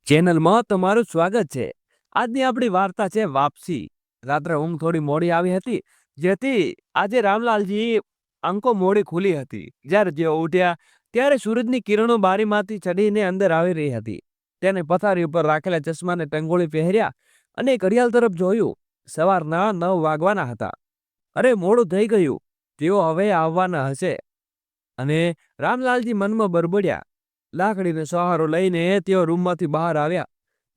ચેનલમાં તમારું સ્વાગત છે। આજની આપણી વાર્તા છે વાપસી। રાત્રે ઊંઘ થોડી મોડી આવી હતી, જેથી આજે રામલાલજી આંખો મોડી ખુલી હતી। જ્યારે જેઓ ઉઠ્યા ત્યારે સૂરજની કિરણો બારીમાંથી ચડીને અંદર આવી રહી હતી। તેને પથારી ઉપર રાખેલા ચશ્માને ટંગોળી પહેર્યા અને ઘડિયાળ તરફ જોયું। સવારના 9 વાગવાના હતા। અરે, મોડું થઈ ગયું, તેઓ હવે આવવાના હશે। અને રામલાલજી મનમાં બરબડ્યા। લાકડીનો સહારો લઈને તેઓ રૂમમાંથી બહાર આવ્યા।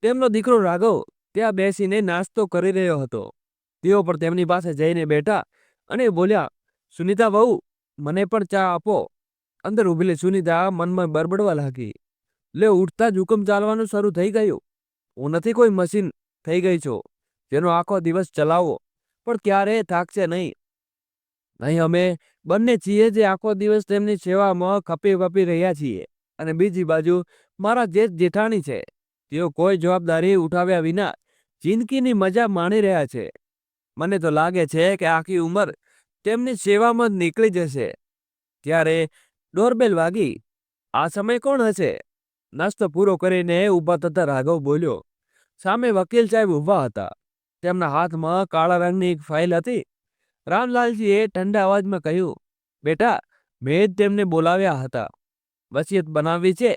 તેમનો દીકરો રાઘવ ત્યાં બેસીને નાસ્તો કરી રહ્યો હતો। તેઓ પણ તેમની પાસે જઈને બેઠા અને બોલ્યા, સુનીતા વહુ, મને પણ ચા આપો। અંદર ઊભેલી સુનીતા મનમાં બરબડવા લાગી, લે, ઉઠતા જ હુકમ ચાલવાનું શરૂ થઈ ગયું। હું નથી કોઈ મશીન થઈ ગઈ છું જેનો આખો દિવસ ચલાવો પણ ક્યારેય થાકશે નહીં। અહીં અમે બંને છીએ જે આખો દિવસ તેમની સેવામાં ખપી વપી રહ્યા છીએ, અને બીજી બાજુ મારા જેઠાણી છે, તેઓ કોઈ જવાબદારી ઉઠાવ્યા વિના જિંદગીની મજા માણી રહ્યા છે। મને તો લાગે છે કે આખી ઉંમર તેમની સેવામાં જ નીકળી જશે। ત્યારે ડોરબેલ વાગી। આ સમય કોણ હશે? નાસ્તો પૂરો કરીને ઊભા થતા રાઘવ બોલ્યો। સામે વકીલ સાહેબ ઊભા હતા। તેમના હાથમાં કાળા રંગની એક ફાઇલ હતી। રામલાલજીએ ઠંડા અવાજમાં કહ્યું, બેટા, મેં જ તેમને બોલાવ્યા હતા, વસિયત બનાવવી છે।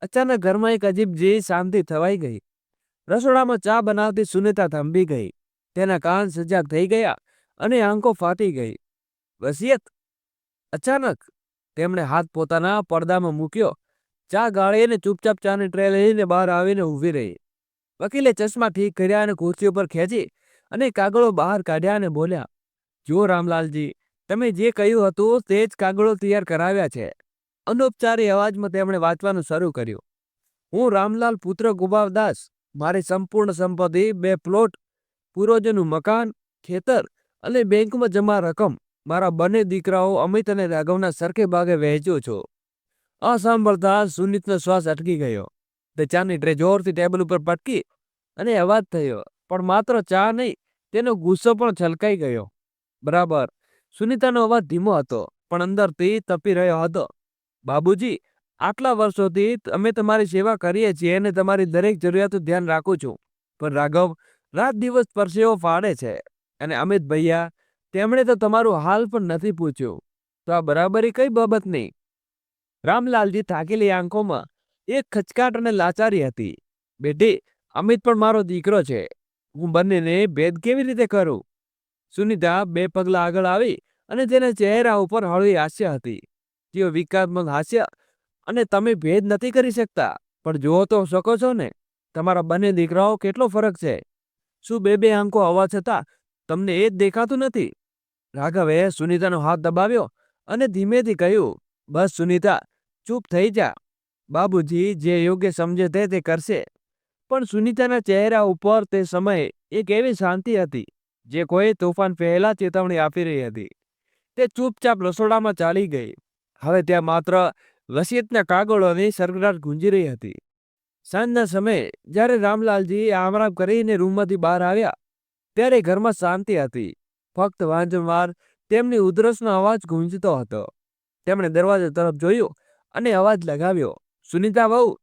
અચાનક ઘરમાં એક અજીબ જેવી શાંતિ થવાઈ ગઈ। રસોડામાં ચા બનાવતી સુનીતા થંભી ગઈ। તેના કાન સજાગ થઈ ગયા અને આંખો ફાટી ગઈ। વસિયત? અચાનક તેમણે હાથ પોતાના પડદામાં મૂક્યો, ચા ગાળીને ચૂપચાપ ચાની ટ્રે લઈને બહાર આવીને ઊભી રહી। વકીલે ચશ્મા ઠીક કર્યા અને ખુરશી ઉપર ખેંચી અને કાગળો બહાર કાઢ્યા અને બોલ્યા, જુઓ રામલાલજી, તમે જે કહ્યું હતું તે જ કાગળો તૈયાર કરાવ્યા છે। અનૌપચારિક અવાજમાં તેમણે વાંચવાનું શરૂ કર્યું। હું રામલાલ પુત્ર ગોપાલદાસ, મારી સંપૂર્ણ સંપત્તિ, 2 પ્લોટ, પૂર્વજોનું મકાન, ખેતર અને બેંકમાં જમા રકમ મારા બંને દીકરાઓ અમિત અને રાઘવના સરખે ભાગે વહેંચ્યું છું। આ સાંભળતા સુનીતનો શ્વાસ અટકી ગયો। તે ચાની ટ્રે જોરથી ટેબલ ઉપર પટકી અને અવાજ થયો, પણ માત્ર ચા નહીં, તેનો ગુસ્સો પણ છલકાઈ ગયો। બરાબર, સુનીતાનો અવાજ ધીમો હતો પણ અંદરથી તપી રહ્યો હતો। બાબુજી, આટલા વર્ષોથી અમે તમારી સેવા કરીએ છીએ અને તમારી દરેક જરૂરિયાતનું ધ્યાન રાખું છું, પણ રાઘવ રાત દિવસ પરસેવો ફાડે છે, અને અમિત ભૈયા, તેમણે તો તમારું હાલ પણ નથી પૂછ્યું, તો આ બરાબરી કઈ બાબતની? રામલાલજી થાકેલી આંખોમાં એક ખચકાટ અને લાચારી હતી। બેટી, અમિત પણ મારો દીકરો છે, હું બંનેને ભેદ કેવી રીતે કરું? સુનીતા 2 પગલા આગળ આવી અને તેના ચહેરા ઉપર હળવી હાસ્ય હતી। તેઓ વિકાસમંદ હાસ્ય, અને તમે ભેદ નથી કરી શકતા, પણ જુઓ તો શકો છો ને, તમારા બંને દીકરાઓ કેટલો ફરક છે। શું 2 આંખો હોવા છતાં તમને એ જ દેખાતું નથી? રાઘવે સુનીતાનો હાથ દબાવ્યો અને ધીમેથી કહ્યું, બસ સુનીતા, ચૂપ થઈ જા। બાબુજી જે યોગ્ય સમજે તે કરશે। પણ સુનીતાના ચહેરા ઉપર તે સમયે એક એવી શાંતિ હતી જે કોઈ તોફાન પહેલા ચેતવણી આપી રહી હતી। તે ચૂપચાપ રસોડામાં ચાલી ગઈ। હવે ત્યાં માત્ર વસિયતના કાગળોની સરગરાટ ગુંજી રહી હતી। સાંજના સમયે જ્યારે રામલાલજી આરામ કરીને રૂમમાંથી બહાર આવ્યા, ત્યારે ઘરમાં શાંતિ હતી। ફક્ત વારંવાર તેમની ઉધરસનો અવાજ ગુંજતો હતો। તેમણે દરવાજા તરફ જોયું અને અવાજ લગાવ્યો, સુનીતા વહુ।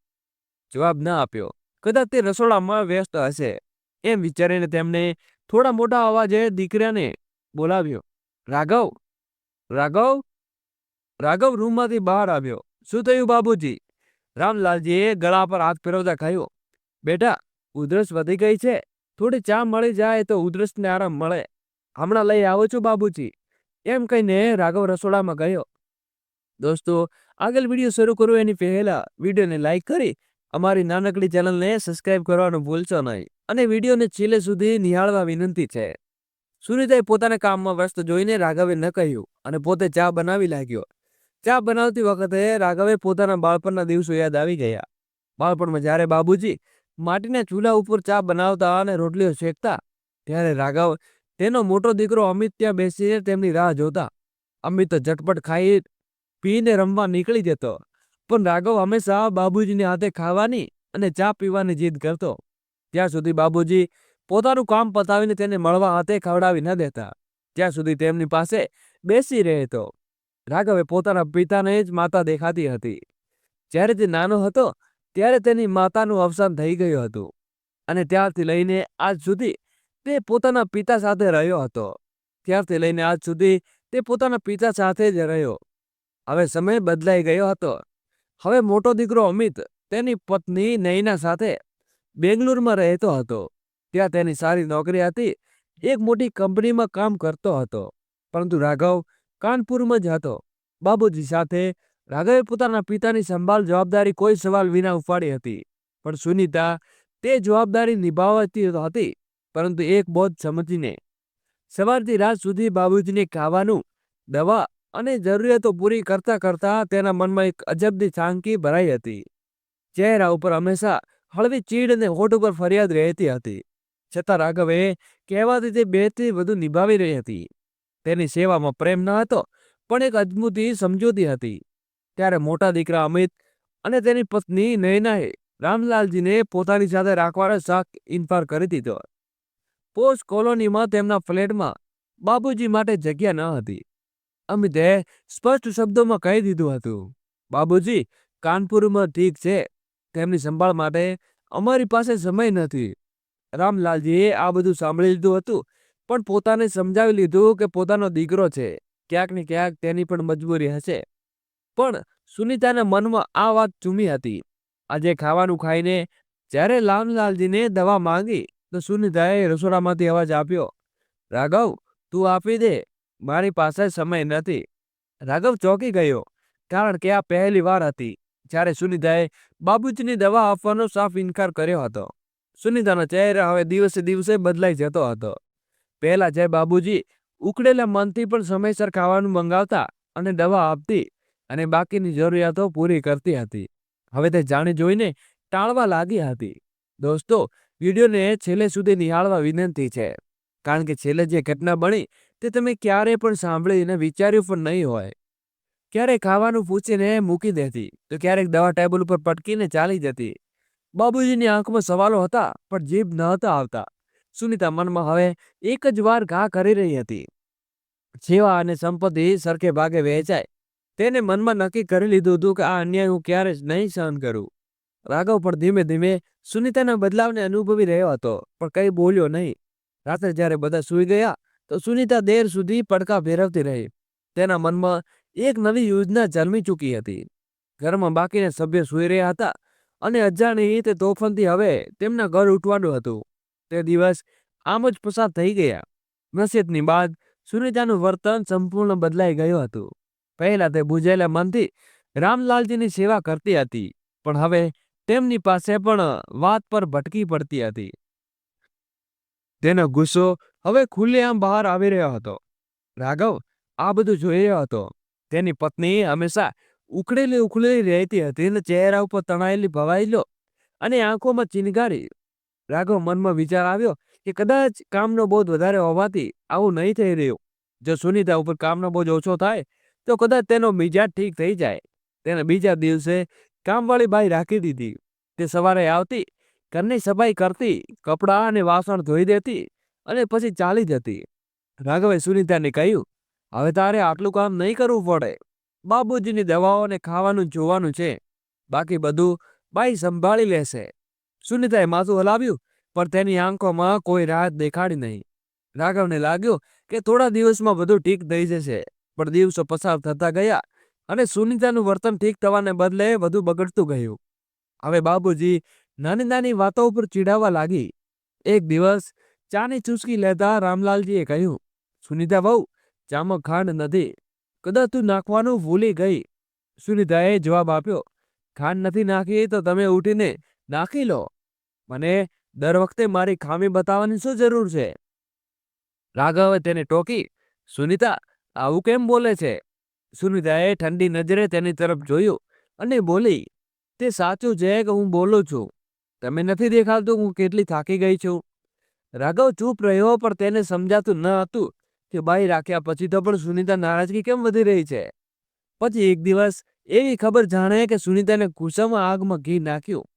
જવાબ ન આપ્યો। કદાચ તે રસોડામાં વ્યસ્ત હશે, એમ વિચારીને તેમણે થોડા મોટા અવાજે દીકરાને બોલાવ્યો, રાઘવ, રાઘવ। રાઘવ રૂમમાંથી બહાર આવ્યો। શું થયું બાબુજી? રામલાલજીએ ગળા પર હાથ ફેરવતા કહ્યું, બેટા, ઉધરસ વધી ગઈ છે, થોડી ચા મળી જાય તો ઉધરસને આરામ મળે। હમણાં લઈ આવું છું બાબુજી, એમ કહીને રાઘવ રસોડામાં ગયો। દોસ્તો, આગળ વિડીયો શરૂ કરું એની પહેલા વિડીયોને લાઈક કરી અમારી નાનકડી ચેનલને સબસ્ક્રાઇબ કરવાનું ભૂલશો નહીં, અને વિડીયોને છેલ્લે સુધી નિહાળવા વિનંતી છે। સુનીતાએ પોતાના કામમાં વ્યસ્ત જોઈને રાઘવે ન કહ્યું અને પોતે ચા બનાવી લાગ્યો। ચા બનાવતી વખતે રાઘવે પોતાના બાળપણના દિવસો યાદ આવી ગયા। બાળપણમાં જ્યારે બાબુજી માટીના ચૂલા ઉપર ચા બનાવતા અને રોટલીઓ શેકતા, ત્યારે રાઘવ તેનો મોટો દીકરો અમિત ત્યાં બેસીને તેમની રાહ જોતા। અમિત તો ઝટપટ ખાઈ પીને રમવા નીકળી જતો, પણ રાઘવ હંમેશા બાબુજીને હાથે ખાવાની અને ચા પીવાની જીદ કરતો, ત્યાં સુધી બાબુજી પોતાનું કામ પતાવીને તેને મળવા હાથે ખવડાવી ન દેતા, ત્યાં સુધી તેમની પાસે બેસી રહેતો। રાઘવે પોતાના પિતાને જ માતા દેખાતી હતી। જ્યારે તે નાનો હતો ત્યારે તેની માતાનું અવસાન થઈ ગયું હતું અને ત્યારથી લઈને આજ સુધી તે પોતાના પિતા સાથે રહ્યો હતો. ત્યારથી લઈને આજ સુધી તે પોતાના પિતા સાથે જ રહ્યો. હવે સમય બદલાઈ ગયો હતો. હવે મોટો દીકરો અમિત તેની પત્ની નયના સાથે બેંગ્લોરમાં રહેતો હતો. ત્યાં તેની સારી નોકરી હતી. એક મોટી કંપનીમાં કામ કરતો હતો. પરંતુ રાઘવ કાનપુરમાં જ હતો. બાબુજી સાથે રાઘવે પોતાના પિતાની સંભાળ જવાબદારી કોઈ સવાલ વિના ઉપાડી હતી. પણ સુનીતા તે જવાબદારી નિભાવતી હતી, પરંતુ એક બોધ સમજીને. સવારથી રાત સુધી બાબુજીને ખાવાનું, દવા અને જરૂરિયાતો પૂરી કરતા કરતા તેના મનમાં એક અજબની શાંતિ ભરાઈ હતી. ચહેરા ઉપર હંમેશા હળવી ચીડ અને હોઠ ઉપર ફરિયાદ રહેતી હતી. છતાં રાઘવે કહેવાતી તે બેથી વધુ નિભાવી રહી હતી. તેની સેવામાં પ્રેમ ન હતો, પણ એક અજમૂતી સમજૂતી હતી. ત્યારે મોટા દીકરા અમિત અને તેની પત્ની નયનાએ રામલાલજીને પોતાની સાથે રાખવાનો શાક ઇનકાર કરી દીધો. પોસ્ટ કોલોનીમાં તેમના ફ્લેટમાં બાબુજી માટે જગ્યા ન હતી. અમિતે સ્પષ્ટ શબ્દોમાં કહી દીધું હતું, બાબુજી કાનપુરમાં ઠીક છે, તેમની સંભાળ માટે અમારી પાસે સમય નથી. રામલાલજીએ આ બધું સાંભળી લીધું હતું, પણ પોતાને સમજાવી લીધું કે પોતાનો દીકરો છે, ક્યાંક ને ક્યાંક તેની પણ મજબૂરી હશે. પણ સુનીતાના મનમાં આ વાત ચૂમી હતી. આજે ખાવાનું ખાઈને જ્યારે રામલાલજીને દવા માંગી તો સુનીતાએ રસોડામાંથી અવાજ આપ્યો, રાઘવ, તું આપી દે, મારી પાસે સમય નથી. રાઘવ ચોંકી ગયો, કારણ કે આ પહેલી વાર હતી જ્યારે સુનીતાએ બાબુજીની દવા આપવાનો સાફ ઇનકાર કર્યો હતો. સુનીતાનો ચહેરો હવે દિવસે દિવસે બદલાઈ જતો હતો. પહેલા જે બાબુજી ઉકળેલા મનથી પણ સમયસર ખાવાનું મંગાવતા અને દવા આપતી અને બાકીની જરૂરિયાતો પૂરી કરતી હતી, હવે તે જાણી જોઈને ટાળવા લાગી હતી. દોસ્તો, વિડીયોને છેલ્લે સુધી નિહાળવા વિનંતી છે, કારણ કે છેલ્લે જે ઘટના બની તે તમે ક્યારેય પણ સાંભળીને વિચાર્યું પણ નહીં હોય. ક્યારેક ખાવાનું પૂછીને મૂકી દેતી, તો ક્યારેક દવા ટેબલ ઉપર પટકીને ચાલી જતી. બાબુજીની આંખમાં સવાલો હતા, પણ જીભ નહોતા આવતા. સુનીતા મનમાં હવે એક જ વાર ઘા કરી રહી હતી, સેવા અને સંપત્તિ સરખે ભાગે વહેંચાય. તેને મનમાં નક્કી કરી લીધું હતું કે આ અન્યાય હું ક્યારે જ નહીં સહન કરું. રાઘવ પણ ધીમે ધીમે સુનીતાના બદલાવને અનુભવી રહ્યો હતો, પણ કંઈ બોલ્યો નહીં. રાત્રે જ્યારે બધા સૂઈ ગયા તો સુનીતા દેર સુધી પડકા ફેરવતી રહી. તેના મનમાં એક નવી યોજના જન્મી ચૂકી હતી. ઘરમાં બાકીના સભ્યો સૂઈ રહ્યા હતા અને અજાણી તે તોફાનથી હવે તેમના ઘર ઉઠવાનું હતું. તે દિવસ આમ જ પસાર થઈ ગયા. નસીહતની બાદ સુનીતાનું વર્તન સંપૂર્ણ બદલાઈ ગયું હતું. પહેલા તે બુઝેલા મનથી રામલાલજીની સેવા કરતી હતી, પણ હવે તેમની પાસે પણ વાત પર ભટકી પડતી હતી. તેનો ગુસ્સો હવે ખુલ્લેઆમ બહાર આવી રહ્યો હતો. રાઘવ આ બધું જોઈ રહ્યો હતો. તેની પત્ની હંમેશા ઉખડેલી રહેતી હતી અને ચહેરા ઉપર તણાયેલી ભવાયેલો અને આંખોમાં ચિનગારી. રાઘવ મનમાં વિચાર આવ્યો કે કદાચ કામનો બોજ વધારે હોવાથી આવું નહીં થઈ રહ્યું. જો સુનીતા ઉપર કામનો બોજ ઓછો થાય તો કદાચ તેનો મિજાજ ઠીક થઈ જાય. તેને બીજા દિવસે કામવાળી બાઈ રાખી દીધી. તે સવારે આવતી, ઘરની સફાઈ કરતી, કપડાં અને વાસણ ધોઈ દેતી અને પછી ચાલી જતી. રાઘવે સુનીતાને કહ્યું, હવે તારે આટલું કામ નહીં કરવું પડે. બાબુજીની દવાઓ અને ખાવાનું જોવાનું છે, બાકી બધું બાઈ સંભાળી લેશે. સુનીતાએ માથું હલાવ્યું, પણ તેની આંખોમાં કોઈ રાહત દેખાડી નહીં. રાઘવને લાગ્યું કે થોડા દિવસમાં બધું ઠીક થઈ જશે, પણ દિવસો પસાર થતા ગયા અને સુનીતાનું વર્તન ઠીક થવાને બદલે વધુ બગડતું ગયું. હવે બાબુજી નાની નાની વાતો ઉપર ચીડાવવા લાગી. એક દિવસ ચાની ચૂસકી લેતા રામલાલજીએ કહ્યું, સુનીતા બહુ, ચામાં ખાંડ નથી, કદાચ તું નાખવાનું ભૂલી ગઈ. સુનીતાએ જવાબ આપ્યો, ખાંડ નથી નાખી તો તમે ઉઠીને નાખી લો. મને દર વખતે મારી ખામી બતાવવાની શું જરૂર છે? રાઘવે તેને ટોકી, સુનીતા આવું કેમ બોલે છે? સુનીતાએ ઠંડી નજરે તેની તરફ જોયું અને બોલી, તે સાચું છે કે હું બોલું છું. તમે નથી દેખાતું હું કેટલી થાકી ગઈ છું. રાઘવ ચૂપ રહ્યો, પણ તેને સમજાતું ન હતું કે બાઈ રાખ્યા પછી તો પણ સુનીતા નારાજગી કેમ વધી રહી છે. પછી એક દિવસ એવી ખબર જાણે કે સુનીતાને ગુસ્સામાં આગમાં ઘી નાખ્યું.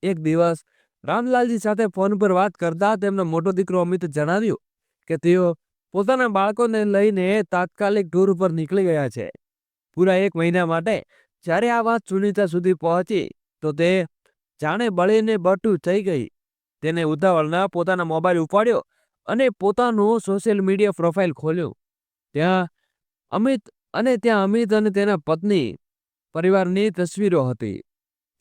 એક દિવસ રામલાલજી સાથે ફોન પર વાત કરતા તેમનો મોટો દીકરો અમિત જણાવ્યું કે તેઓ પોતાના બાળકોને લઈને તાત્કાલિક ટૂર ઉપર નીકળી ગયા છે, પૂરા 1 મહિના માટે. જ્યારે આ વાત સુનીતા સુધી પહોંચી તો તે જાણે બળીને બટું થઈ ગઈ. તેને ઉતાવળના પોતાના મોબાઈલ ઉપાડ્યો અને પોતાનું સોશિયલ મીડિયા પ્રોફાઇલ ખોલ્યું. ત્યાં અમિત અને તેના પત્ની પરિવારની તસવીરો હતી.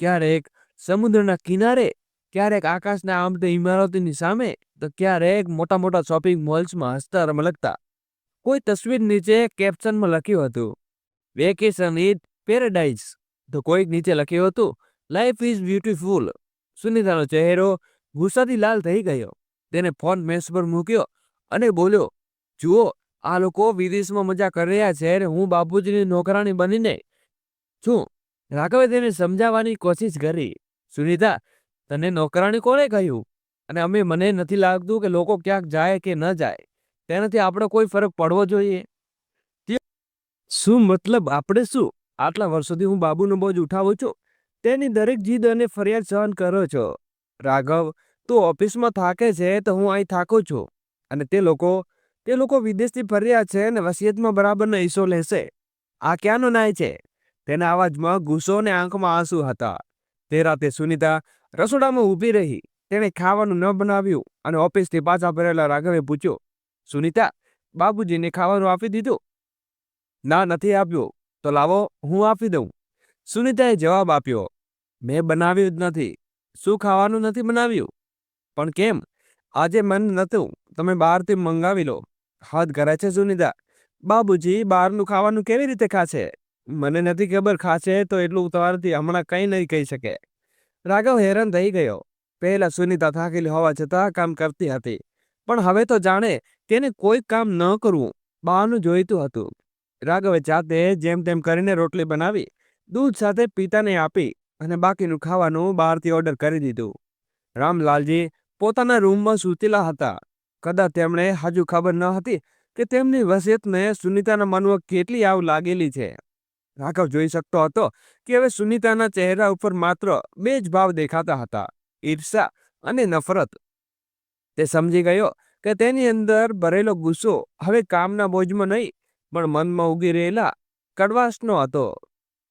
ક્યારેક સમુદ્રના કિનારે, ક્યારેક આકાશના આમતે ઇમારતોની સામે, તો ક્યારેક મોટા મોટા શોપિંગ મોલ્સમાં હસતા રમલકતા. કોઈ તસવીર નીચે કેપ્શનમાં લખ્યું હતું, વેકેશન ઇન પેરેડાઇઝ. તો કોઈક નીચે લખ્યું હતું, લાઈફ ઇઝ બ્યુટીફુલ. સુનિતાનો ચહેરો ગુસ્સાથી લાલ થઈ ગયો. તેને ફોન મેસ પર મૂક્યો અને બોલ્યો, જુઓ, આ લોકો વિદેશમાં મજા કરી રહ્યા છે અને હું બાપુજીની નોકરાણી બનીને છું. રાઘવે તેને સમજાવવાની કોશિશ કરી. સુનિતા, તને નોકરાણી કોણે કહ્યું? અને મને નથી લાગતું કે લોકો ક્યાંક જાય કે ન જાય તેનાથી આપણે કોઈ ફરક પડવો જોઈએ. શું મતલબ આપણે શું? આટલા વર્ષોથી હું બાબુનો બોજ ઉઠાવું છું. તેની દરેક જીદ અને ફરિયાદ સહન કરો છો. રાઘવ, તું ઓફિસમાં થાકે છે તો હું અહીં થાકું છું. અને તે લોકો વિદેશથી ફર્યા છે અને વસિયતમાં બરાબરનો હિસ્સો લેશે. આ ક્યાંનો ન્યાય છે? તેના અવાજમાં ગુસ્સો અને આંખમાં આંસુ હતા. તે રાતે સુનિતા રસોડામાં ઊભી રહી. તેણે ખાવાનું ન બનાવ્યું અને ઓફિસથી પાછા ફરેલા રાઘવે પૂછ્યું, સુનિતા, બાબુજીને ખાવાનું આપી દીધું? ના, નથી આપ્યું. તો લાવો, હું આપી દઉં. સુનિતાએ જવાબ આપ્યો, મેં બનાવ્યું જ નથી. શું ખાવાનું નથી બનાવ્યું? પણ કેમ? આજે મન નહોતું. તમે બહારથી મંગાવી લો. હદ કરે છે સુનિતા. બાબુજી બહારનું ખાવાનું કેવી રીતે ખાશે? મને નથી ખબર. ખાશે તો એટલું તમારાથી હમણાં કંઈ નહીં કહી શકે. રાઘવ હેરાન થઈ ગયો. પહેલા સુનિતા થાકેલી હોવા છતાં કામ કરતી હતી, પણ હવે તો જાણે તેને કોઈ કામ ન કરવું બહારનું જોઈતું હતું. રાઘવે જાતે જેમ તેમ કરીને રોટલી બનાવી, દૂધ સાથે પિતાને આપી અને બાકીનું ખાવાનું બહારથી ઓર્ડર કરી દીધું. રામલાલજી પોતાના રૂમમાં સૂતેલા હતા. કદાચ તેમણે હજુ ખબર ન હતી કે તેમની વસિયતને સુનિતાના મનમાં કેટલી આવ લાગેલી છે. રાઘવ જોઈ શકતો હતો કે હવે સુનિતાના ચહેરા ઉપર માત્ર બે જ ભાવ દેખાતા હતા, ઈર્ષા અને નફરત. તે સમજી ગયો કે તેની અંદર ભરેલો ગુસ્સો હવે કામના બોજમાં નહીં, પણ મનમાં ઉગી રહેલા કડવાશનો હતો.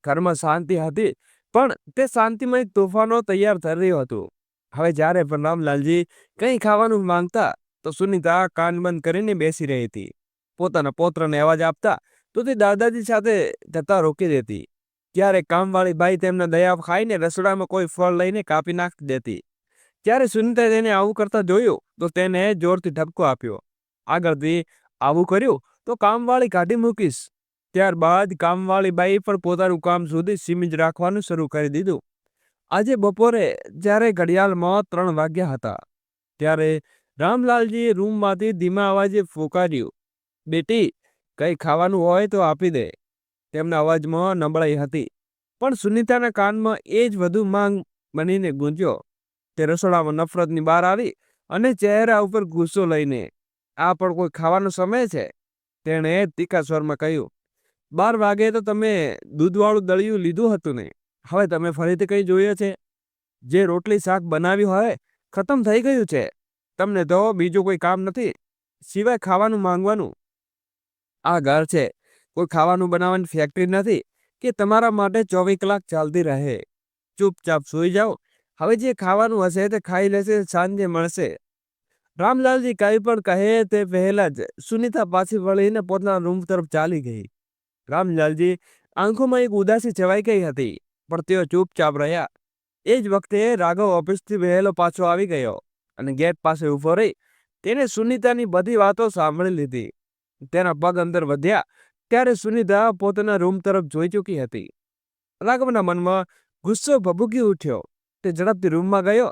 ઘરમાં શાંતિ હતી, પણ તે શાંતિમય તોફાનો તૈયાર થઈ રહ્યું હતું. હવે જ્યારે પણ રામલાલજી કંઈ ખાવાનું માંગતા તો સુનિતા કાન બંધ કરીને બેસી રહી હતી. પોતાના પૌત્રને અવાજ આપતા તો તે દાદાજી સાથે જતા રોકી દેતી. ક્યારેક કામવાળી બાઈ તેમના દયા ખાઈને રસોડામાં કોઈ ફળ લઈને કાપી નાખી દેતી. જ્યારે સુનિતાએ તેને આવું કરતા જોયું તો તેને જોરથી ઠપકો આપ્યો. આગળથી આવું કર્યું તો કામવાળી કાઢી મૂકીશ. ત્યારબાદ કામવાળી બાઈ પણ પોતાનું કામ સુધી સીમિત રાખવાનું શરૂ કરી દીધું. આજે બપોરે જ્યારે ઘડિયાળમાં 3 વાગ્યા હતા ત્યારે રામલાલજીએ રૂમમાંથી ધીમા અવાજે ફૂંકાર્યું, બેટી, કંઈ ખાવાનું હોય તો આપી દે. તેમના અવાજમાં નબળાઈ હતી, પણ સુનિતાના કાનમાં એ જ વધુ માંગ બનીને ગૂંજ્યો. તે રસોડામાં નફરતની બહાર આવી અને ચહેરા ઉપર ગુસ્સો લઈને, આ પણ કોઈ ખાવાનો સમય છે? તેણે તીખા સ્વરમાં કહ્યું, 12 વાગે તો તમે દૂધવાળું દળિયું લીધું હતું ને? હવે તમે ફરીથી કંઈ જોઈએ છે? જે રોટલી શાક બનાવ્યું હોય ખતમ થઈ ગયું છે. તમને તો બીજું કોઈ કામ નથી સિવાય ખાવાનું માંગવાનું. આ ઘર છે, કોઈ ખાવાનું બનાવવાની ફેક્ટરી નથી કે તમારા માટે 24 કલાક ચાલતી રહે. ચૂપચાપ સૂઈ જાઓ. હવે જે ખાવાનું હશે તે ખાઈ લેશે, સાંજે મળશે. રામલાલજી કંઈ પણ કહે તે પહેલા જ સુનિતા પાછી વળીને પોતાના રૂમ તરફ ચાલી ગઈ. રામલાલજી આંખોમાં એક ઉદાસી છવાઈ ગઈ હતી, પણ તેઓ ચૂપચાપ રહ્યા. એ જ વખતે રાઘવ ઓફિસથી વહેલો પાછો આવી ગયો અને ગેટ પાસે ઊભો રહી તેને સુનિતાની બધી વાતો સાંભળી લીધી. તેના પગ અંદર વધ્યા ત્યારે સુનિતા પોતાના રૂમ તરફ જોઈ ચૂકી હતી. રાઘવના મનમાં ગુસ્સો ભભૂકી ઉઠ્યો. તે ઝડપથી રૂમમાં ગયો.